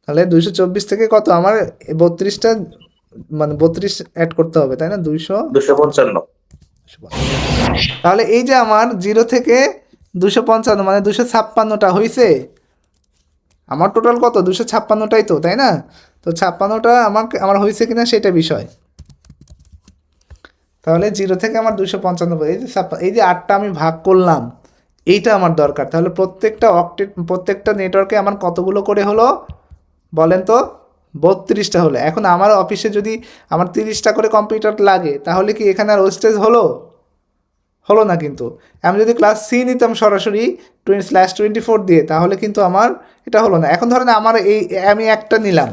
তাহলে 224 থেকে কত আমার 32টা, মানে 32 অ্যাড করতে হবে, তাই না? 255। তাহলে এই যে আমার 0 থেকে 255 মানে 256টা হয়েছে। আমার টোটাল কত? 256টাই তো, তাই না? তো 56টা আমার হয়েছে কিনা সেটা বিষয়। তাহলে 0 থেকে আমার 255, এই যে 8টা আমি ভাগ করলাম, এইটা আমার দরকার। তাহলে প্রত্যেকটা নেটওয়ার্কে আমার কতগুলো করে হলো বলেন তো? 32টা হলো। এখন আমার অফিসে যদি আমার 30টা করে কম্পিউটার লাগে, তাহলে কি এখানে আর ওয়েস্টেজ হলো না? কিন্তু আমি যদি ক্লাস সি নিতাম সরাসরি 20/24 দিয়ে, তাহলে কিন্তু আমার এটা হলো না। এখন ধরেন আমার আমি একটা নিলাম,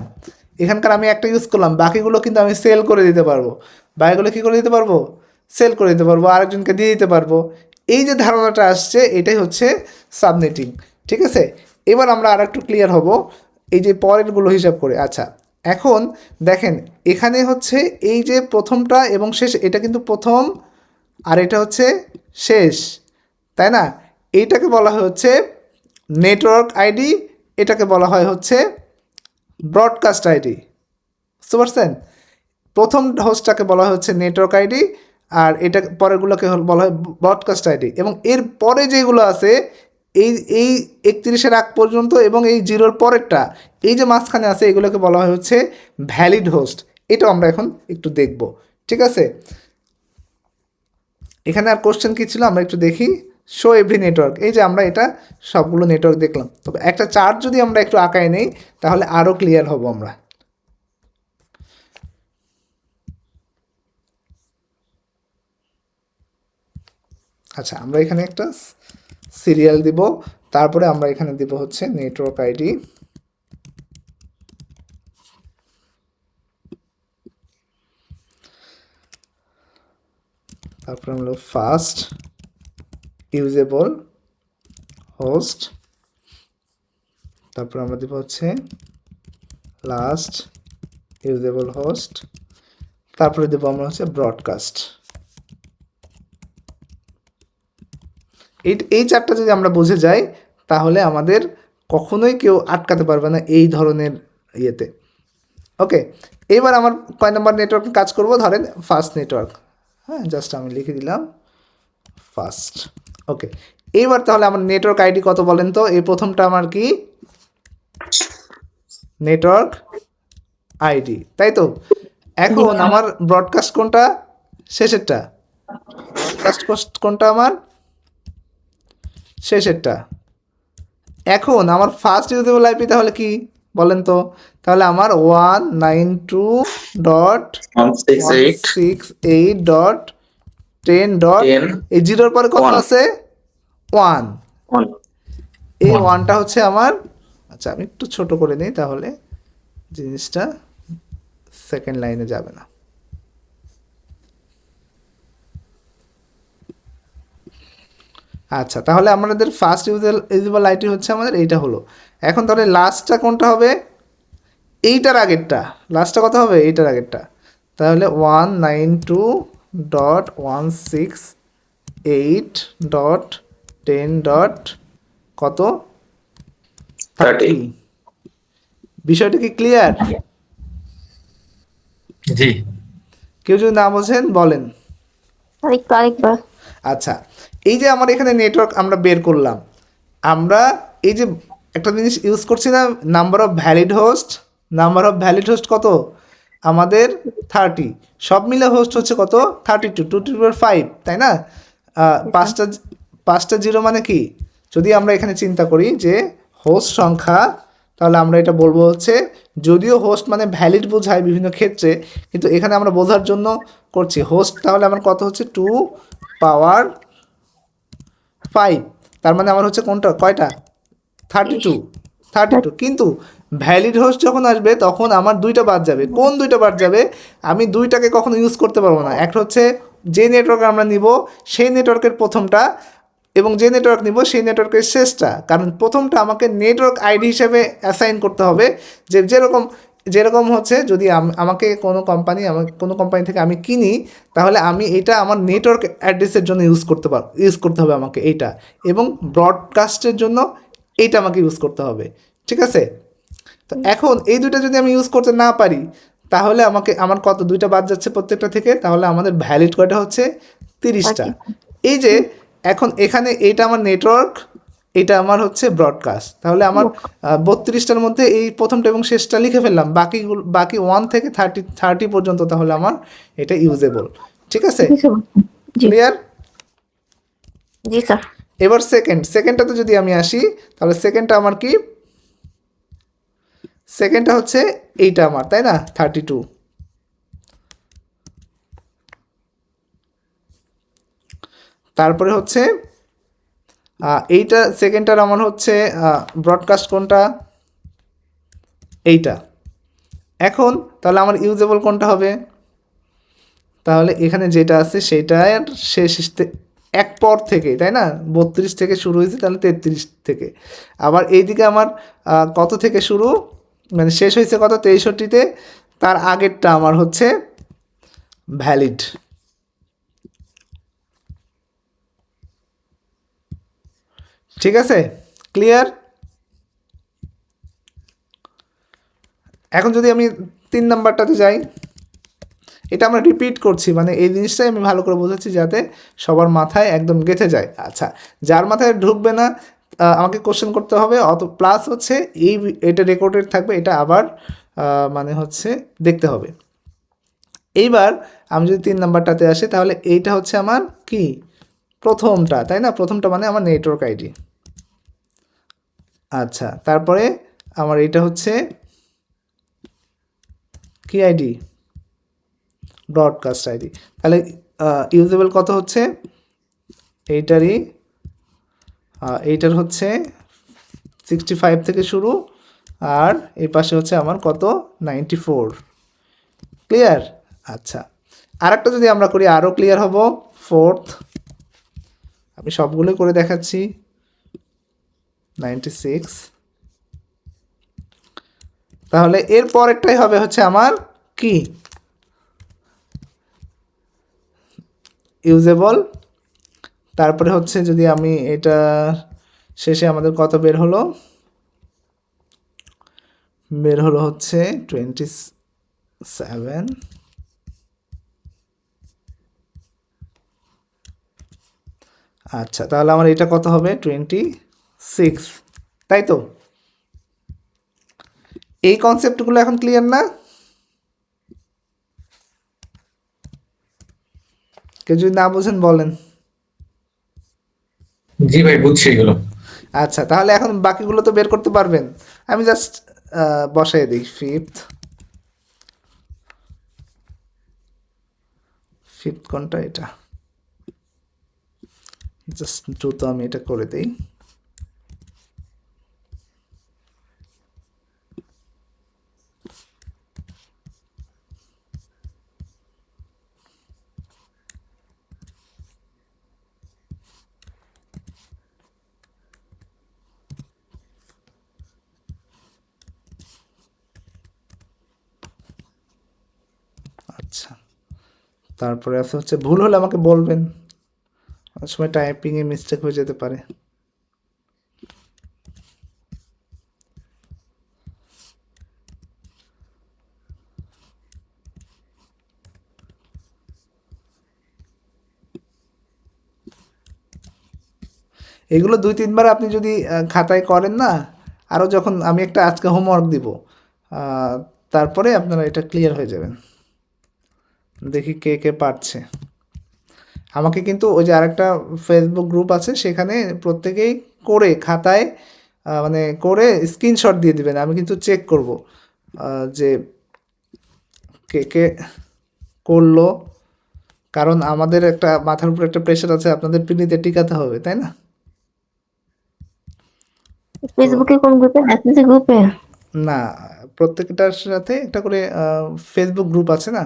এখানকার আমি একটা ইউজ করলাম, বাকিগুলো কিন্তু আমি সেল করে দিতে পারবো। বাকিগুলো কী করে দিতে পারবো? সেল করে দিতে পারবো, আরেকজনকে দিয়ে দিতে পারবো। এই যে ধারণাটা আসছে, এটাই হচ্ছে সাবনেটিং। ঠিক আছে, এবার আমরা আর একটু ক্লিয়ার হব এই যে পরেরগুলো হিসাব করে। আচ্ছা, এখন দেখেন এখানে হচ্ছে এই যে প্রথমটা এবং শেষ, এটা কিন্তু প্রথম আর এটা হচ্ছে শেষ, তাই না? এইটাকে বলা হয় হচ্ছে নেটওয়ার্ক আইডি, এটাকে বলা হয় হচ্ছে ব্রডকাস্ট আইডি। বুঝতে পারছেন? প্রথম হোস্টটাকে বলা হচ্ছে নেটওয়ার্ক আইডি, আর এটা পরেরগুলোকে বলা হয় ব্রডকাস্ট আইডি। এবং এর পরে যেগুলো আছে এই 31-এর আগ পর্যন্ত এবং এই 0-র পরেরটা, এই যে মাঝখানে আছে, এগুলোকে বলা হয় হচ্ছে ভ্যালিড হোস্ট। এটাও আমরা এখন একটু দেখব। ঠিক আছে, এখানে আর কোশ্চেন কী ছিল আমরা একটু দেখি। শো এভরি নেটওয়ার্ক, এই যে আমরা এটা সবগুলো নেটওয়ার্ক দেখলাম। তবে একটা চার্ট যদি আমরা একটু আঁকায় নেই, তাহলে আরও ক্লিয়ার হব আমরা। আচ্ছা, আমরা এখানে একটা সিরিয়াল দিব, তারপরে আমরা এখানে দিব হচ্ছে নেটওয়ার্ক আইডি। তারপরে আমরা ফার্স্ট ইউজেবল হোস্ট, তারপর আমরা দিব হচ্ছে লাস্ট ইউজেবল হোস্ট, তারপরে দেবো আমরা হচ্ছে ব্রডকাস্ট। এই চারটা যদি আমরা বুঝে যাই, তাহলে আমাদের কখনোই কেউ আটকাতে পারবে না এই ধরনের ইয়েতে। ওকে, এবার আমার কয় নাম্বার নেটওয়ার্কে কাজ করব? ধরেন ফার্স্ট নেটওয়ার্ক। হ্যাঁ, জাস্ট আমি লিখে দিলাম ফার্স্ট। ওকে, এইবার তাহলে আমার নেটওয়ার্ক আইডি কত বলেন তো? এই প্রথমটা আমার কি নেটওয়ার্ক আইডি, তাই তো? এখন আমার ব্রডকাস্ট কোনটা? শেষেরটা। ব্রডকাস্ট কোনটা? আমার শেষেরটা। এখন আমার ফার্স্ট ইউজেবল আইপি তাহলে কি বলেন তো? তাহলে আমার 192.168.10. এই 0-র পরে কত আছে? 1। এই 1টা হচ্ছে আমার, আচ্ছা আমি একটু ছোট করে নিই, তাহলে জিনিসটা সেকেন্ড লাইনে যাবে না। আচ্ছা, তাহলে আমাদের ফার্স্ট ইউজেবল আইডি হচ্ছে আমাদের এইটা হলো। এখন তাহলে লাস্টটা কোনটা হবে? এইটার আগেরটা। লাস্টটা কত হবে? এইটার আগেরটা। তাহলে 192.168.10. কত? 30। বিষয়টা কি ক্লিয়ার? জি। কেউ যদি না বোঝেন বলেন। আরেকবার। আচ্ছা, এই যে আমার এখানে নেটওয়ার্ক আমরা বের করলাম, আমরা এই যে একটা জিনিস ইউজ করছি না, number of valid host. Number of valid host কত আমাদের? 30। সব মিলে হোস্ট হচ্ছে কত? 32, 2^5, তাই না? পাঁচটা জিরো মানে কি? যদি আমরা এখানে চিন্তা করি যে হোস্ট সংখ্যা তাহলে আমরা এটা বলবো হচ্ছে, যদিও হোস্ট মানে ভ্যালিড বোঝায় বিভিন্ন ক্ষেত্রে, কিন্তু এখানে আমরা বোঝার জন্য করছি হোস্ট। তাহলে আমার কত হচ্ছে 2 পাওয়ার 5, তার মানে আমার হচ্ছে কোনটা কয়টা 32, কিন্তু ভ্যালিড হোস্ট যখন আসবে তখন আমার দুইটা বাদ যাবে। কোন দুইটা বাদ যাবে? আমি দুইটাকে কখনো ইউজ করতে পারবো না। একটা হচ্ছে যে নেটওয়ার্ক আমরা নিব সেই নেটওয়ার্কের প্রথমটা, এবং যে নেটওয়ার্ক নিব সেই নেটওয়ার্কের শেষটা। কারণ প্রথমটা আমাকে নেটওয়ার্ক আইডি হিসেবে অ্যাসাইন করতে হবে, যে যেরকম হচ্ছে যদি আমাকে কোনো কোম্পানি থেকে আমি কিনি, তাহলে আমি এটা আমার নেটওয়ার্ক অ্যাড্রেসের জন্য ইউজ করতে হবে আমাকে এইটা, এবং ব্রডকাস্টের জন্য এইটা আমাকে ইউজ করতে হবে। ঠিক আছে? তো এখন এই দুইটা যদি আমি ইউজ করতে না পারি, তাহলে আমার কত দুইটা বাদ যাচ্ছে প্রত্যেকটা থেকে, তাহলে আমাদের ভ্যালিড কয়টা হচ্ছে 30টা। এই যে এখন এখানে এইটা আমার নেটওয়ার্ক, এটা আমার হচ্ছে ব্রডকাস্ট, তাহলে আমার 32টার মধ্যে এই প্রথমটা এবং শেষটা লিখে ফেললাম, বাকি 1 থেকে 30 পর্যন্ত, তাহলে আমার এটা ইউজেবল। ঠিক আছে? ক্লিয়ার? জি স্যার। এবার সেকেন্ডটাতে যদি আমি আসি, তাহলে সেকেন্ডটা আমার কি? সেকেন্ডটা হচ্ছে এইটা আমার, তাই না? 32। তারপরে হচ্ছে এইটা সেকেন্ডটার আমার হচ্ছে ব্রডকাস্ট কোনটা? এইটা। এখন তাহলে আমার ইউজেবল কোনটা হবে? তাহলে এখানে যেটা আছে সেটার শেষ এক পর থেকে, তাই না? 32 থেকে শুরু হয়েছে, তাহলে 33 থেকে। আবার এইদিকে আমার কত থেকে শুরু, মানে শেষ হয়েছে কত? 63-তে। তার আগেরটা আমার হচ্ছে ভ্যালিড। ঠিক আছে? ক্লিয়ার? এখন যদি আমি 3 নাম্বারটাতে যাই, এটা আমরা রিপিট করছি, মানে এই জিনিসটাই আমি ভালো করে বোঝাচ্ছি যাতে সবার মাথায় একদম গেঁথে যায়। আচ্ছা, যার মাথায় ঢুকবে না আমাকে কোশ্চেন করতে হবে, প্লাস হচ্ছে এটা রেকর্ডেড থাকবে, এটা আবার মানে হচ্ছে দেখতে হবে। এইবার আমি যদি 3 নাম্বারটাতে আসি, তাহলে এইটা হচ্ছে আমার কি? প্রথমটা, তাই না? প্রথমটা মানে আমার নেটওয়ার্ক আইডি। আচ্ছা, তারপরে আমার এটা হচ্ছে কি আইডি? Broadcast ID. তাহলে ইউজেবল কত হচ্ছে? এইটার হচ্ছে 65 থেকে শুরু, আর এই পাশে হচ্ছে আমার কত? 94। ক্লিয়ার? আচ্ছা, আরেকটা যদি আমরা করি আরও ক্লিয়ার হব। 4th, আমি সবগুলোই করে দেখাচ্ছি। 96। তাহলে এর পরেরটাই হবে হচ্ছে আমার কি? ইউজেবল। তারপরে হচ্ছে যদি আমি এটা শেষে আমাদের কত বের হলো হচ্ছে 27। আচ্ছা, তাহলে আমার এটা কত হবে? 26, তাই তো? এই কনসেপ্টগুলো এখন ক্লিয়ার না? কেউ যদি না বুঝেন বলেন। জি ভাই, বুঝছি এগুলো। আচ্ছা, তাহলে এখন বাকিগুলো তো বের করতে পারবেন। আমি জাস্ট বসাই দিই। ফিফথ কোনটা? এটা জাস্ট দ্রুত আমি এটা করে দিই। আচ্ছা, তারপরে আছে হচ্ছে ভুল হলে আমাকে বলবেন, অনেক সময় টাইপিংয়ে মিস্টেক হয়ে যেতে পারে। এগুলো 2-3 বার আপনি যদি খাতায় করেন না, আরও যখন আমি একটা আজকে হোমওয়ার্ক দিব, তারপরে আপনারা এটা ক্লিয়ার হয়ে যাবেন। দেখি কে কে পারছে। আমাকে কিন্তু ওই যে আরেকটা ফেসবুক গ্রুপ আছে, সেখানে প্রত্যেকেই করে খাতায় মানে করে স্ক্রিনশট দিয়ে দিবেন, আমি কিন্তু চেক করব যে কে কে করলো, কারণ আমাদের একটা মাথার উপর একটা প্রেশার আছে, আপনাদের পিনিতে টিকাতে হবে, তাই না? ফেসবুকে কোন গ্রুপে? মেসেঞ্জার গ্রুপে? না, প্রত্যেকটার সাথে একটা করে ফেসবুক গ্রুপ আছে না,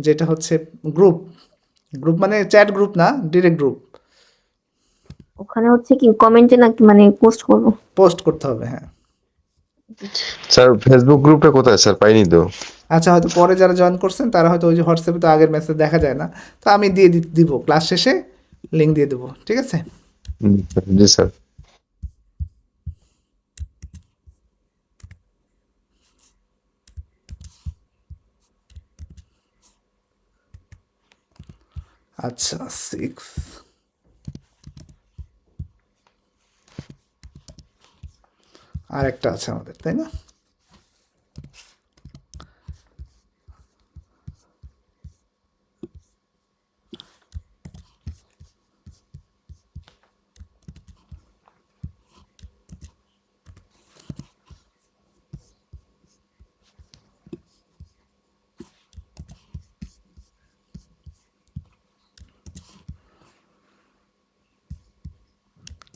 যেটা হচ্ছে গ্রুপ, গ্রুপ মানে চ্যাট গ্রুপ না, ডিরেক্ট গ্রুপ। ওখানে হচ্ছে কি কমেন্টে নাকি মানে পোস্ট করবো? পোস্ট করতে হবে, হ্যাঁ। স্যার ফেসবুক গ্রুপটা কোথায় স্যার, পাইনি তো। আচ্ছা, হয়তো পরে যারা জয়েন করছেন তারা হয়তো ওই যে হোয়াটসঅ্যাপে তো আগের মেসেজ দেখা যায় না, তো আমি দিয়ে দিব ক্লাস শেষে, লিঙ্ক দিয়ে দেবো, ঠিক আছে? জি স্যার। আচ্ছা, 6 আর একটা আছে আমাদের, তাই না?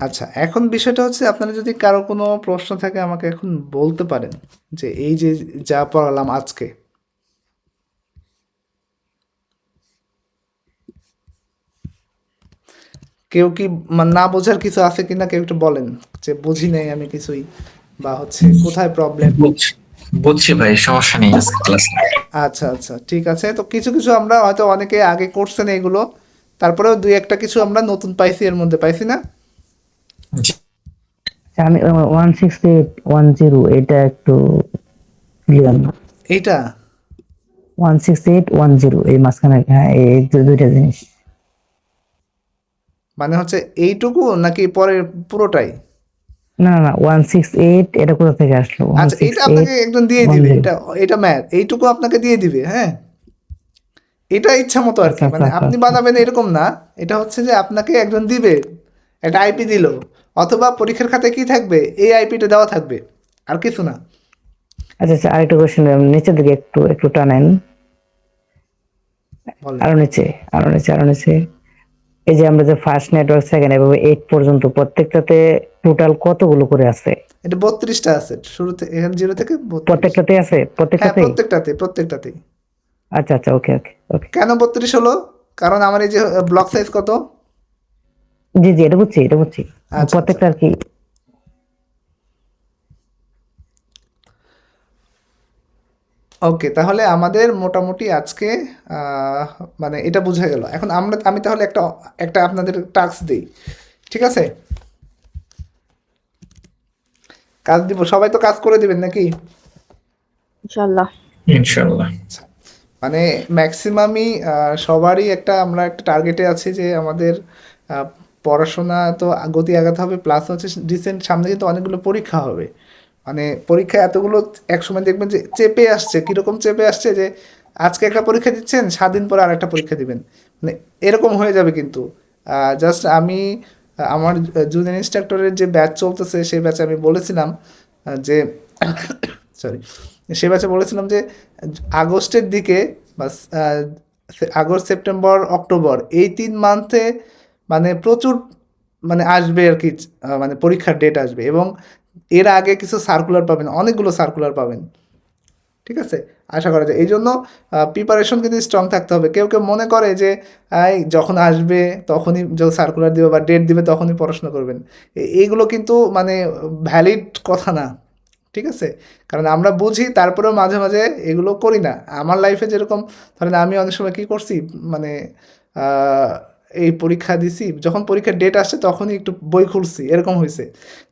আচ্ছা, এখন বিষয়টা হচ্ছে আপনারা যদি কারো কোনো প্রশ্ন থাকে আমাকে এখন বলতে পারেন, যে এই যে যা পড়ালাম আজকে, কেউ কি না বোঝার কিছু আছে কিনা কেউ একটু বলেন, যে বুঝি নাই আমি কিছুই, বা হচ্ছে কোথায় প্রবলেম। বুঝছি ভাই, সমস্যা নেই, আজকে ক্লাস আচ্ছা আচ্ছা, ঠিক আছে। তো কিছু কিছু আমরা হয়তো অনেকে আগে করছেন এগুলো, তারপরেও দুই একটা কিছু আমরা নতুন পাইছি, এর মধ্যে পাইছি না? আমি 16810 এটা একটু ক্লিয়ার না। এইটা 16810 এই মাঝখানে, হ্যাঁ এই দুইটা জিনিস। মানে হচ্ছে এইটুকু নাকি পরের পুরোটাই? না না 168 এটা কোথা থেকে আসলো? আচ্ছা, এটা আপনাকে একজন দিয়ে দিবে, 16810। এটা এটা ম্যাথ, এইটুকু আপনাকে দিয়ে দিবে, হ্যাঁ। এটা ইচ্ছা মতো আর কি, আচ্ছা, মানে আচ্ছা, আপনি আচ্ছা। বানাবেন এরকম না, এটা হচ্ছে যে আপনাকে একজন দিবে, একটা আইপি দিল, অথবা পরীক্ষার খাতায় কি থাকবে, এই আইপিটা দেওয়া থাকবে, আর কিছু না। আচ্ছা আচ্ছা, আরেকটা কোশ্চেন, নিচের দিকে একটু একটু টানেন, বলেন। আরো নিচে, আরো নিচে, আরো নিচে। এই যে আমরা যে ফার্স্ট নেটওয়ার্ক, সেকেন্ড, এভাবে 8 পর্যন্ত প্রত্যেকটাতে টোটাল কতগুলো করে আছে? এটা 32টা আছে শুরুতে, এখানে 0 থেকে 32। প্রত্যেকটাতে আছে? হ্যাঁ, প্রত্যেকটাতেই? প্রত্যেকটাতেই। আচ্ছা আচ্ছা, ওকে ওকে ওকে। কেন 32 হলো? কারণ আমার এই যে ব্লক সাইজ কত? জি জি, এটা বুঝছি, এটা বুঝছি। আচ্ছা, প্রত্যেকটা আর কি। ওকে, তাহলে আমাদের মোটামুটি আজকে মানে এটা বোঝা গেল। এখন আমি তাহলে একটা একটা আপনাদের টাস্ক দিই, ঠিক আছে? কাজ দিব, সবাই তো কাজ করে দিবেন নাকি? ইনশাআল্লাহ। ইনশাআল্লাহ। মানে ম্যাক্সিমামই সবারই আমরা একটা টার্গেটে আছি যে আমাদের আহ, পড়াশোনা তো গতি আগাতে হবে, প্লাস হচ্ছে রিসেন্ট সামনে কিন্তু অনেকগুলো পরীক্ষা হবে, মানে পরীক্ষা এতগুলো একসময় দেখবেন যে চেপে আসছে, কীরকম চেপে আসছে যে আজকে একটা পরীক্ষা দিচ্ছেন, 7 দিন পরে আরেকটা পরীক্ষা দিবেন, মানে এরকম হয়ে যাবে কিন্তু। জাস্ট আমি আমার জুনিয়র ইনস্ট্রাক্টরের যে ব্যাচ চলতেছে সেই ব্যাচে আমি বলেছিলাম যে সরি, সে ব্যাচে বলেছিলাম যে আগস্টের দিকে বা আগস্ট সেপ্টেম্বর অক্টোবর এই 3 মান্থে মানে প্রচুর মানে আসবে আর কি, মানে পরীক্ষার ডেট আসবে, এবং এর আগে কিছু সার্কুলার পাবেন, অনেকগুলো সার্কুলার পাবেন, ঠিক আছে? আশা করা যায়। এই জন্য প্রিপারেশন কিন্তু স্ট্রং থাকতে হবে। কেউ কেউ মনে করে যে এই যখন আসবে তখনই যখন সার্কুলার দিবে বা ডেট দিবে তখনই পড়াশোনা করবেন, এইগুলো কিন্তু মানে ভ্যালিড কথা না, ঠিক আছে? কারণ আমরা বুঝি, তারপরেও মাঝে মাঝে এগুলো করি না। আমার লাইফে যেরকম ধরেন, আমি অনেক সময় কী করছি, মানে আহ, এই পরীক্ষা দিছি, যখন পরীক্ষার ডেট আসছে তখনই একটু বই খুলছি, এরকম হয়েছে।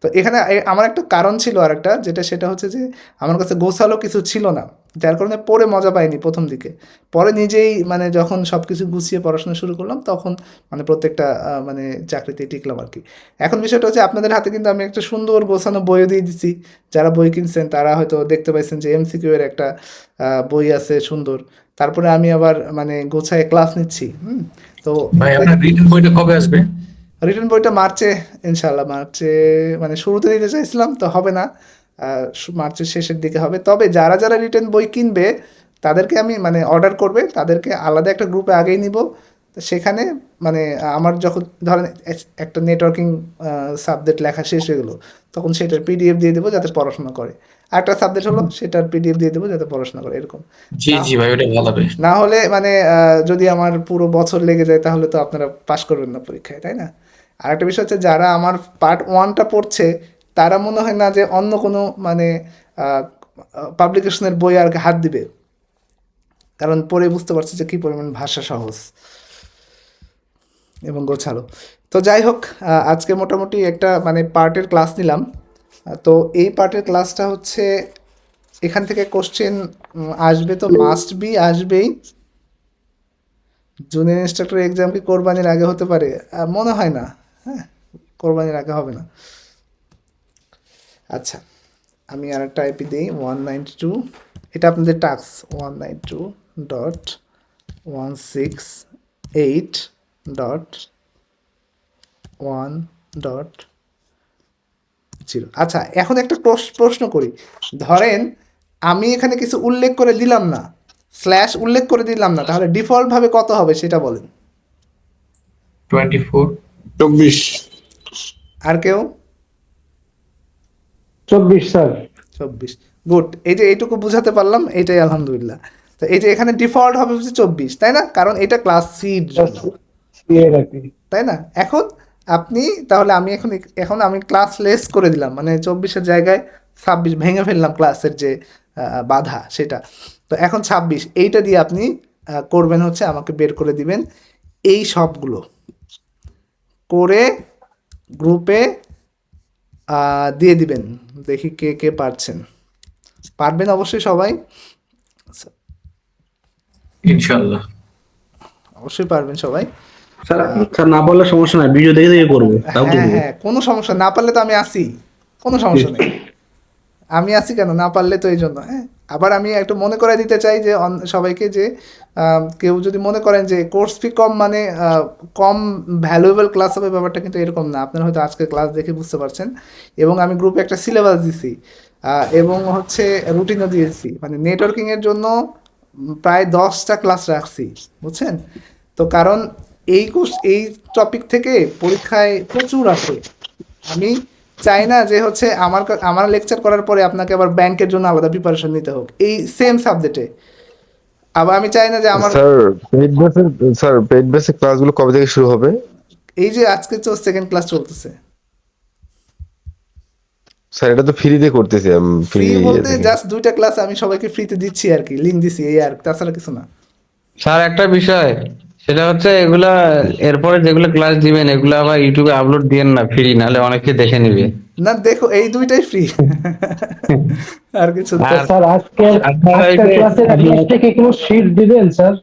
তো এখানে আমার একটা কারণ ছিল আর একটা, সেটা হচ্ছে যে আমার কাছে গোছালো কিছু ছিল না, যার কারণে পড়ে মজা পাইনি প্রথম দিকে। পরে নিজেই মানে যখন সব কিছু গুছিয়ে পড়াশোনা শুরু করলাম, তখন মানে প্রত্যেকটা মানে চাকরিতে টিকলাম আর কি। এখন বিষয়টা হচ্ছে আপনাদের হাতে কিন্তু আমি একটা সুন্দর গোছানো বইও দিয়ে দিচ্ছি। যারা বই কিনছেন তারা হয়তো দেখতে পাইছেন যে এমসিকিউ এর একটা বই আছে সুন্দর। তারপরে আমি আবার মানে গোছায় ক্লাস নিচ্ছি। তো ভাই আপনার রিটেন বইটা কবে আসবে? রিটেন বইটা মার্চে, ইনশাল্লাহ মার্চে, মানে শুরুতে দিতে চাইছিলাম তো হবে না, মার্চের শেষের দিকে হবে। তবে যারা যারা রিটেন বই কিনবে তাদেরকে আমি মানে অর্ডার করবে তাদেরকে আলাদা একটা গ্রুপে আগেই নিব। তো সেখানে মানে আমার যখন ধরেন একটা নেটওয়ার্কিং সাবজেক্ট লেখা শেষ হয়ে গেলো, তখন সেটার পিডিএফ দিয়ে দেবো যাতে পড়াশোনা করে। আরেকটা সাবজেক্ট হলো সেটার পিডিএফ দিয়ে দেবো যাতে পড়াশোনা করে, এরকম। জি জি ভাই, ওটা ভালো হবে। না হলে মানে যদি আমার পুরো বছর লেগে যায় তাহলে তো আপনারা পাশ করবেন না পরীক্ষায়, তাই না? আর একটা বিষয় হচ্ছে যারা আমার পার্ট 1টা পড়ছে তারা মনে হয় না যে অন্য কোনো মানে পাবলিকেশনের বই আর কি হাত দিবে, কারণ পড়ে বুঝতে পারছে যে কী পরিমাণ ভাষা সহজ এবং গোছালো। তো যাই হোক, আজকে মোটামুটি একটা মানে পার্টের ক্লাস নিলাম। তো এই পার্টের ক্লাসটা হচ্ছে এখান থেকে কোশ্চেন আসবে, তো মাস্ট বি আসবেই। জুনিয়র ইনস্ট্রাক্টর এক্সাম কি কোরবানির আগে হতে পারে? মনে হয় না, হ্যাঁ, কোরবানির আগে হবে না। আচ্ছা, আমি আর একটা আইপি দিই 192, এটা আপনাদের টাস্ক 192.168.1.0। আচ্ছা, এখন একটা প্রশ্ন করি। ধরেন আমি এখানে কিছু উল্লেখ করে দিলাম না, স্ল্যাশ উল্লেখ করে দিলাম না, তাহলে ডিফল্ট ভাবে কত হবে সেটা বলেন। 24। 24। আর কেউ? 24 স্যার। 24, গুড। এই যে এইটুকু বুঝাতে পারলাম, এটাই আলহামদুলিল্লাহ। তো এই যে এখানে ডিফল্ট হবে হচ্ছে 24, তাই না? কারণ এটা ক্লাস সির জন্য, তাই না? এখন আপনি তাহলে আমি এখন আমি ক্লাস লেস করে দিলাম, মানে 24-এর জায়গায় 26 ভেঙে ফেললাম ক্লাসের যে বাধা সেটা। তো এখন 26, এইটা দিয়ে আপনি করবেন হচ্ছে আমাকে বের করে দিবেন এই সবগুলো করে গ্রুপে দিয়ে দিবেন। দেখি কে কে পারছেন, পারবেন অবশ্যই সবাই, ইনশাআল্লাহ অবশ্যই পারবেন সবাই। স্যার স্যার না বললে সমস্যা নাই, ভিডিও দেখে দেখে করবো, তাও হ্যাঁ হ্যাঁ, কোনো সমস্যা, না পারলে তো আমি আসি, কোনো সমস্যা নেই, আমি আসি কেন, না পারলে তো এই জন্য। হ্যাঁ, আবার আমি একটু মনে করাই দিতে চাই যে সবাইকে যে কেউ যদি মনে করেন যে কোর্স ফি কম মানে কম ভ্যালুয়েবল ক্লাস হবে, ব্যাপারটা কিন্তু এরকম না। আপনারা হয়তো আজকের ক্লাস দেখে বুঝতে পারছেন, এবং আমি গ্রুপে একটা সিলেবাস দিছি এবং হচ্ছে রুটিনও দিয়েছি, মানে নেটওয়ার্কিংয়ের জন্য প্রায় 10টা ক্লাস রাখছি, বুঝছেন তো? কারণ এই টপিক থেকে পরীক্ষায় প্রচুর আসে। আমি চাই না যে হচ্ছে আমার লেকচার করার পরে আপনাকে আবার ব্যাংকের জন্য আলাদা প্রিপারেশন নিতে হোক এই সেম সাবজেক্টে। আবার আমি চাই না যে আমার পেইড বেসিক ক্লাসগুলো কবে থেকে শুরু হবে? এই যে আজকে তো সেকেন্ড ক্লাস চলতেছে। স্যার এটা তো ফ্রিতে করতেছি আমি, ফ্রি বলতে জাস্ট 2টা ক্লাস আমি সবাইকে ফ্রিতে দিচ্ছি আর কি, লিংক দিছি, এই আর তাছাড়া কিছু না। স্যার একটা বিষয়, সেটা হচ্ছে এগুলা এরপরে যেগুলো ক্লাস দিবেন এগুলো আবার ইউটিউবে আপলোড দিয়েন না ফ্রি, নাহলে অনেকে দেখে নিবে। না দেখো, এই 2টাই ফ্রি, আর কিছু না। স্যার আজকের ক্লাসের লিস্টে কি কোনো শীট দিবেন স্যার?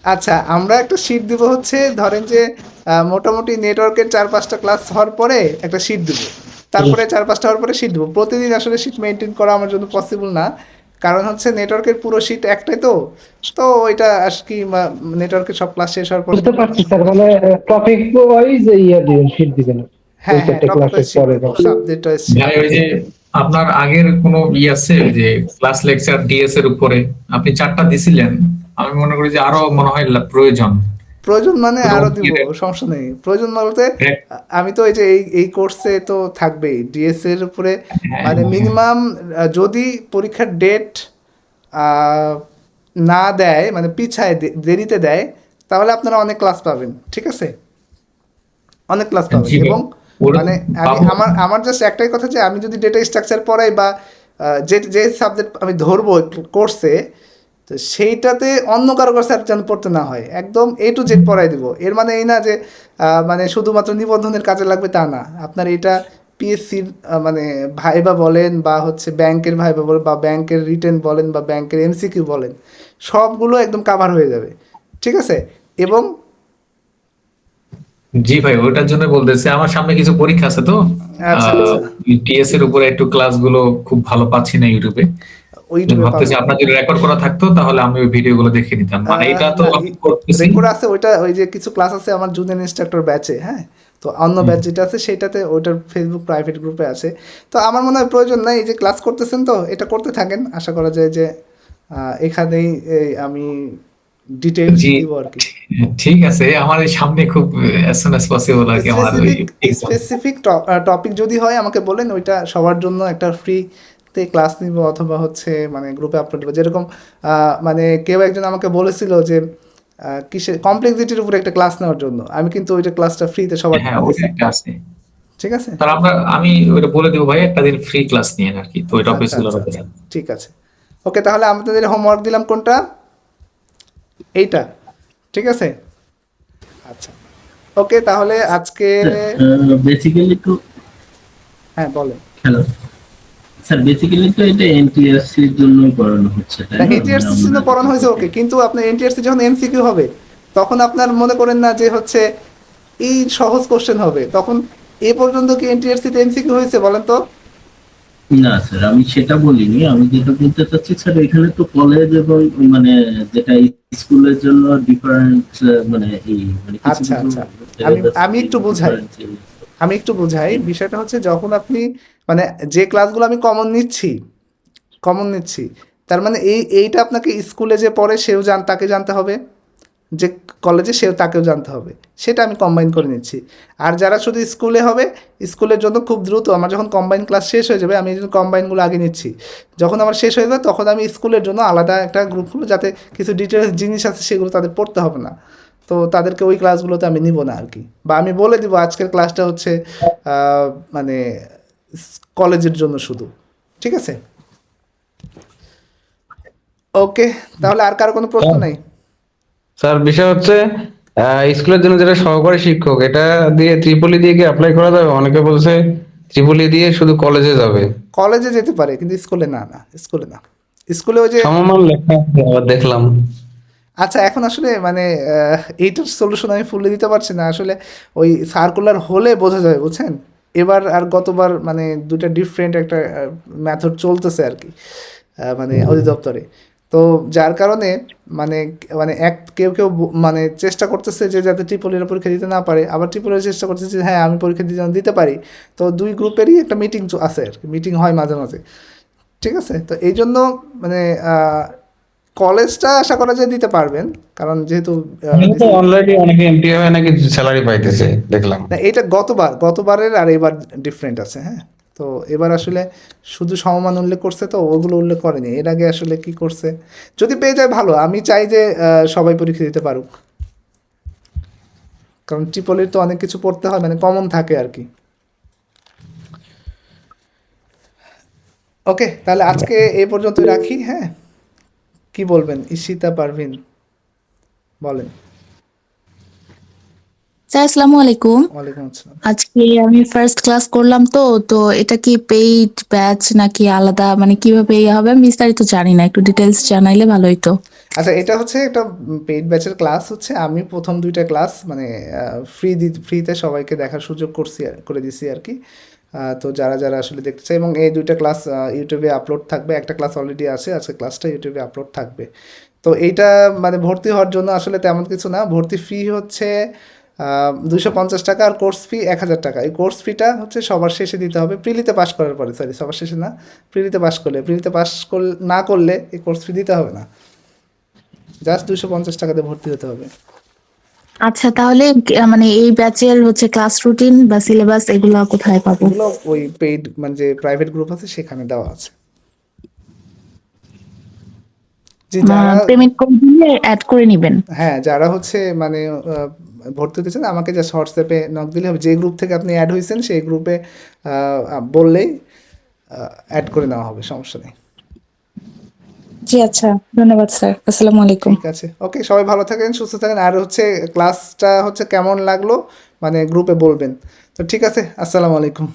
আচ্ছা, আমরা একটা শীট দিব হচ্ছে, ধরেন যে মোটামুটি নেটওয়ার্কের 4-5টা ক্লাস হওয়ার পরে একটা শীট দেবো, তারপরে 4-5টা হওয়ার পরে শীট দেবো। প্রতিদিন আসলে শীট মেনটেন করা আমার জন্য পসিবল না, কারণ হচ্ছে নেটওয়ার্কের পুরো শীট একটাই, তো ওইটা আর কি নেটওয়ার্কের সব ক্লাস শেষ হওয়ার পর। বুঝতে পারছি স্যার, মানে টপিক ওয়াইজ দিবেন, শীট দিবেন। হ্যাঁ হ্যাঁ, সাবজেক্ট ওয়াইজ। ভাই ওই যে আপনার আগের কোনো আছে যে ক্লাস লেকচার ডিএস এর উপরে আপনি 4টা দিছিলেন, আমি মনে করি যে আরো মনে হয় প্রয়োজন মানে আরো দিব, সমস্যা নেই। প্রয়োজন বলতে আমি তো এই যে এই কোর্সে তো থাকবেই ডিএস এর উপরে, মানে মিনিমাম যদি পরীক্ষার ডেট না দেয়, মানে পিছায় দেরিতে দেয়, তাহলে আপনারা অনেক ক্লাস পাবেন, ঠিক আছে? অনেক ক্লাস পাবেন। এবং মানে আমার জাস্ট একটাই কথা যে আমি যদি ডেটা স্ট্রাকচার পড়াই বা যে সাবজেক্ট আমি ধরবো কোর্সে, তো সেইটাতে অন্য কারো কাছে আর যেন পড়তে না হয়, একদম A to Z পড়াই দিব। এর মানে এই না যে মানে শুধুমাত্র নিবন্ধনের কাজে লাগবে তা না, আপনার এটা পিএসসির মানে ভাইবা বলেন, বা হচ্ছে ব্যাংকের ভাইবা বলেন, বা ব্যাংকের রিটেন বলেন, বা ব্যাংকের এমসিকিউ বলেন, সবগুলো একদম কাভার হয়ে যাবে, ঠিক আছে? এবং জি ভাই, ওটার জন্য বলতেছি, আমার সামনে কিছু পরীক্ষা আছে তো, টিএস এর উপরে একটু ক্লাসগুলো খুব ভালো পাচ্ছি না ইউটিউবে। ভাবতেছি আপনার যদি রেকর্ড করা থাকতো তাহলে আমি ওই ভিডিওগুলো দেখে নিতাম। মানে এটা তো রেকর্ড আছে, ওইটা ওই যে কিছু ক্লাস আছে আমার জুনিয়র ইনস্ট্রাক্টর ব্যাচে, হ্যাঁ, তো অন্য ব্যাচ যেটা আছে সেটাতে ওইটার ফেসবুক প্রাইভেট গ্রুপে আছে। তো আমার মনে হয় প্রয়োজন নাই, এই যে ক্লাস করতেছেন তো এটা করতে থাকেন, আশা করা যায় যে এখানেই আমি ডিটেইলস জি, দিব আর কি। ঠিক আছে। আমার এই সামনে খুব as soon as possible আর কি আমার ওই স্পেসিফিক টপিক যদি হয় আমাকে বলেন, ওইটা সবার জন্য একটা ফ্রিতে ক্লাস নিব অথবা হচ্ছে মানে গ্রুপে আপলোড দেবো। যেরকম মানে কেউ একজন আমাকে বলেছিল যে কিসের কমপ্লেক্সিটির উপরে একটা ক্লাস নেওয়ার জন্য, আমি কিন্তু ওইটা ক্লাসটা ফ্রিতে সবার হ্যাঁ জন্য ওটা দিছি। একটা আছে। ঠিক আছে, তাহলে আমি ওটা বলে দেবো ভাই, একটা দিন ফ্রি ক্লাস নিয়েন আর কি, তো ওই আচ্ছা টপিকগুলোর আচ্ছা উপরে। আচ্ছা, ঠিক আছে। ওকে, তাহলে আমাদের হোমওয়ার্ক দিলাম কোনটা, এইটা, ঠিক আছে। আচ্ছা ওকে, তাহলে আজকে বেসিক্যালি তো হ্যাঁ বলেন। হ্যালো স্যার, বেসিক্যালি তো এটা এনটিআরসি এর জন্যই করানো হচ্ছে, তাই না? এনটিআরসি জন্য পড়ানো হয়েছে ওকে, কিন্তু আপনার এনটিআরসি যখন এমসিকিউ হবে তখন আপনার মনে করেন না যে হচ্ছে এই সহজ কোশ্চেন হবে, তখন এ পর্যন্ত কি এনটিআরসি তে এমসিকিউ হয়েছে বলেন তো? না স্যার, আমি সেটা বলিনি। আমি যেটা বলতে চাচ্ছি স্যার, এখানে তো কলেজ এবং মানে যেটা স্কুলের জন্য ডিফারেন্ট, মানে এই মানে কিছু আচ্ছা কিছু আচ্ছা, আমি একটু বুঝাই, আমি একটু বুঝাই। বিষয়টা হচ্ছে যখন আপনি মানে যে ক্লাসগুলো আমি কমন নিচ্ছি, তার মানে এইটা আপনাকে স্কুলে যে পড়ে সেও তাকে জানতে হবে, যে কলেজে সেও তাকেও জানতে হবে, সেটা আমি কম্বাইন করে নিচ্ছি। আর যারা শুধু স্কুলে হবে, স্কুলের জন্য খুব দ্রুত আমার যখন কম্বাইন ক্লাস শেষ হয়ে যাবে, আমি এই জন্য কম্বাইনগুলো আগে নিচ্ছি। যখন আমার শেষ হয়ে যাবে তখন আমি স্কুলের জন্য আলাদা একটা গ্রুপ খুলবো, যাতে কিছু ডিটেলস জিনিস আছে সেগুলো তাদের পড়তে হবে না, তো তাদেরকে ওই ক্লাসগুলোতে আমি নিব না আর কি। বা আমি বলে দিব আজকের ক্লাসটা হচ্ছে মানে কলেজের জন্য শুধু, ঠিক আছে। ওকে, তাহলে আর কারো কোনো প্রশ্ন নাই? স্যার বিষয় হচ্ছে স্কুলের জন্য যেটা সহকারী শিক্ষক, এটা দিয়ে ত্রিপলি দিয়ে কি অ্যাপ্লাই করা যাবে? অনেকে বলছে ত্রিপলি দিয়ে শুধু কলেজে যাবে। কলেজে যেতে পারে কিন্তু স্কুলে না, স্কুলে না, স্কুলে ওই যে সমমান লেখা আছে আবার দেখলাম। আচ্ছা এখন আসলে মানে এইটার সলিউশন আমি ফুললি দিতে পারছি না আসলে, ওই সার্কুলার হলে বোঝা যাবে, বুঝছেন। এবার আর গতবার মানে দুটা ডিফারেন্ট একটা মেথড চলতেছে আর কি, মানে অধিদপ্তরে। তো যার কারণে মানে মানে কেউ কেউ মানে চেষ্টা করতেছে যে যাতে ট্রিপলির পরীক্ষা দিতে না পারে, আবার ট্রিপলির চেষ্টা করতেছে যে হ্যাঁ আমি পরীক্ষা দিতে পারি। তো দুই গ্রুপেরই একটা মিটিং আছে আর কি, মিটিং হয় মাঝে মাঝে, ঠিক আছে। তো এই জন্য মানে কলেজটা আশা করা যায় দিতে পারবেন, কারণ যেহেতু অলরেডি অনেকে এমটি হয়ে নাকি স্যালারি পাইতেছে দেখলাম। না, এটা গতবারের আর এবার ডিফারেন্ট আছে। হ্যাঁ, তো এবার আসলে শুধু সমমান উল্লেখ করছে, তো ওগুলো উল্লেখ করেনি। এর আগে আসলে কি করছে, যদি পেয়ে যায় ভালো, আমি চাই যে সবাই পরীক্ষা দিতে পারুক, কারণ ট্রিপলির তো অনেক কিছু পড়তে হয়, মানে কমন থাকে আর কি। ওকে, তাহলে আজকে এই পর্যন্তই রাখি। হ্যাঁ, কি বলবেন ঈশিতা, পারভিন বলেন। স্যার আসসালামু আলাইকুম। ওয়ালাইকুম আসসালাম। আজকে আমি ফার্স্ট ক্লাস করলাম, তো তো এটা কি পেইড ব্যাচ নাকি আলাদা, মানে কিভাবে ইয়ে হবে আমি বিস্তারিত জানি না, একটু ডিটেলস জানাইলে ভালো হতো। আচ্ছা, এটা হচ্ছে একটা পেইড ব্যাচের ক্লাস হচ্ছে, আমি প্রথম দুইটা ক্লাস মানে ফ্রিতে সবাইকে দেখার সুযোগ করে দিছি আর কি। তো যারা যারা আসলে দেখতে চায়, এবং এই দুইটা ক্লাস ইউটিউবে আপলোড থাকবে, একটা ক্লাস অলরেডি আছে, আজকে ক্লাসটা ইউটিউবে আপলোড থাকবে। তো এইটা মানে ভর্তি হওয়ার জন্য আসলে তেমন কিছু না, ভর্তি ফি হচ্ছে 250 টাকা, আর কোর্স ফি 1000 টাকা। এই কোর্স ফিটা হচ্ছে সবার শেষে দিতে হবে, প্রিলিতে পাস করার পরে, সরি সবার শেষে না, প্রিলিতে পাস না করলে এই কোর্স ফি দিতে হবে না, জাস্ট 250 টাকাতে ভর্তি হতে হবে। আচ্ছা, তাহলে মানে এই ব্যাচের হচ্ছে ক্লাস রুটিন বা সিলেবাস এগুলো কোথায় পাবো? এগুলো ওই পেইড মানে যে প্রাইভেট গ্রুপ আছে সেখানে দেওয়া আছে। যে যারা পেমেন্ট করে দিলে অ্যাড করে নেবেন? হ্যাঁ, যারা হচ্ছে মানে ভর্তি হতে চান আমাকে জাস্ট হোয়াটসঅ্যাপে নক দিলে হবে, যে গ্রুপ থেকে আপনি অ্যাড হয়েছেন সেই গ্রুপে বললেই অ্যাড করে নেওয়া হবে, সমস্যা নেই। জি আচ্ছা, ধন্যবাদ স্যার, আসসালামু আলাইকুম। ঠিক আছে, ওকে, সবাই ভালো থাকেন, সুস্থ থাকেন, আর হচ্ছে ক্লাসটা হচ্ছে কেমন লাগলো মানে গ্রুপে বলবেন। তো ঠিক আছে, আসসালামু আলাইকুম।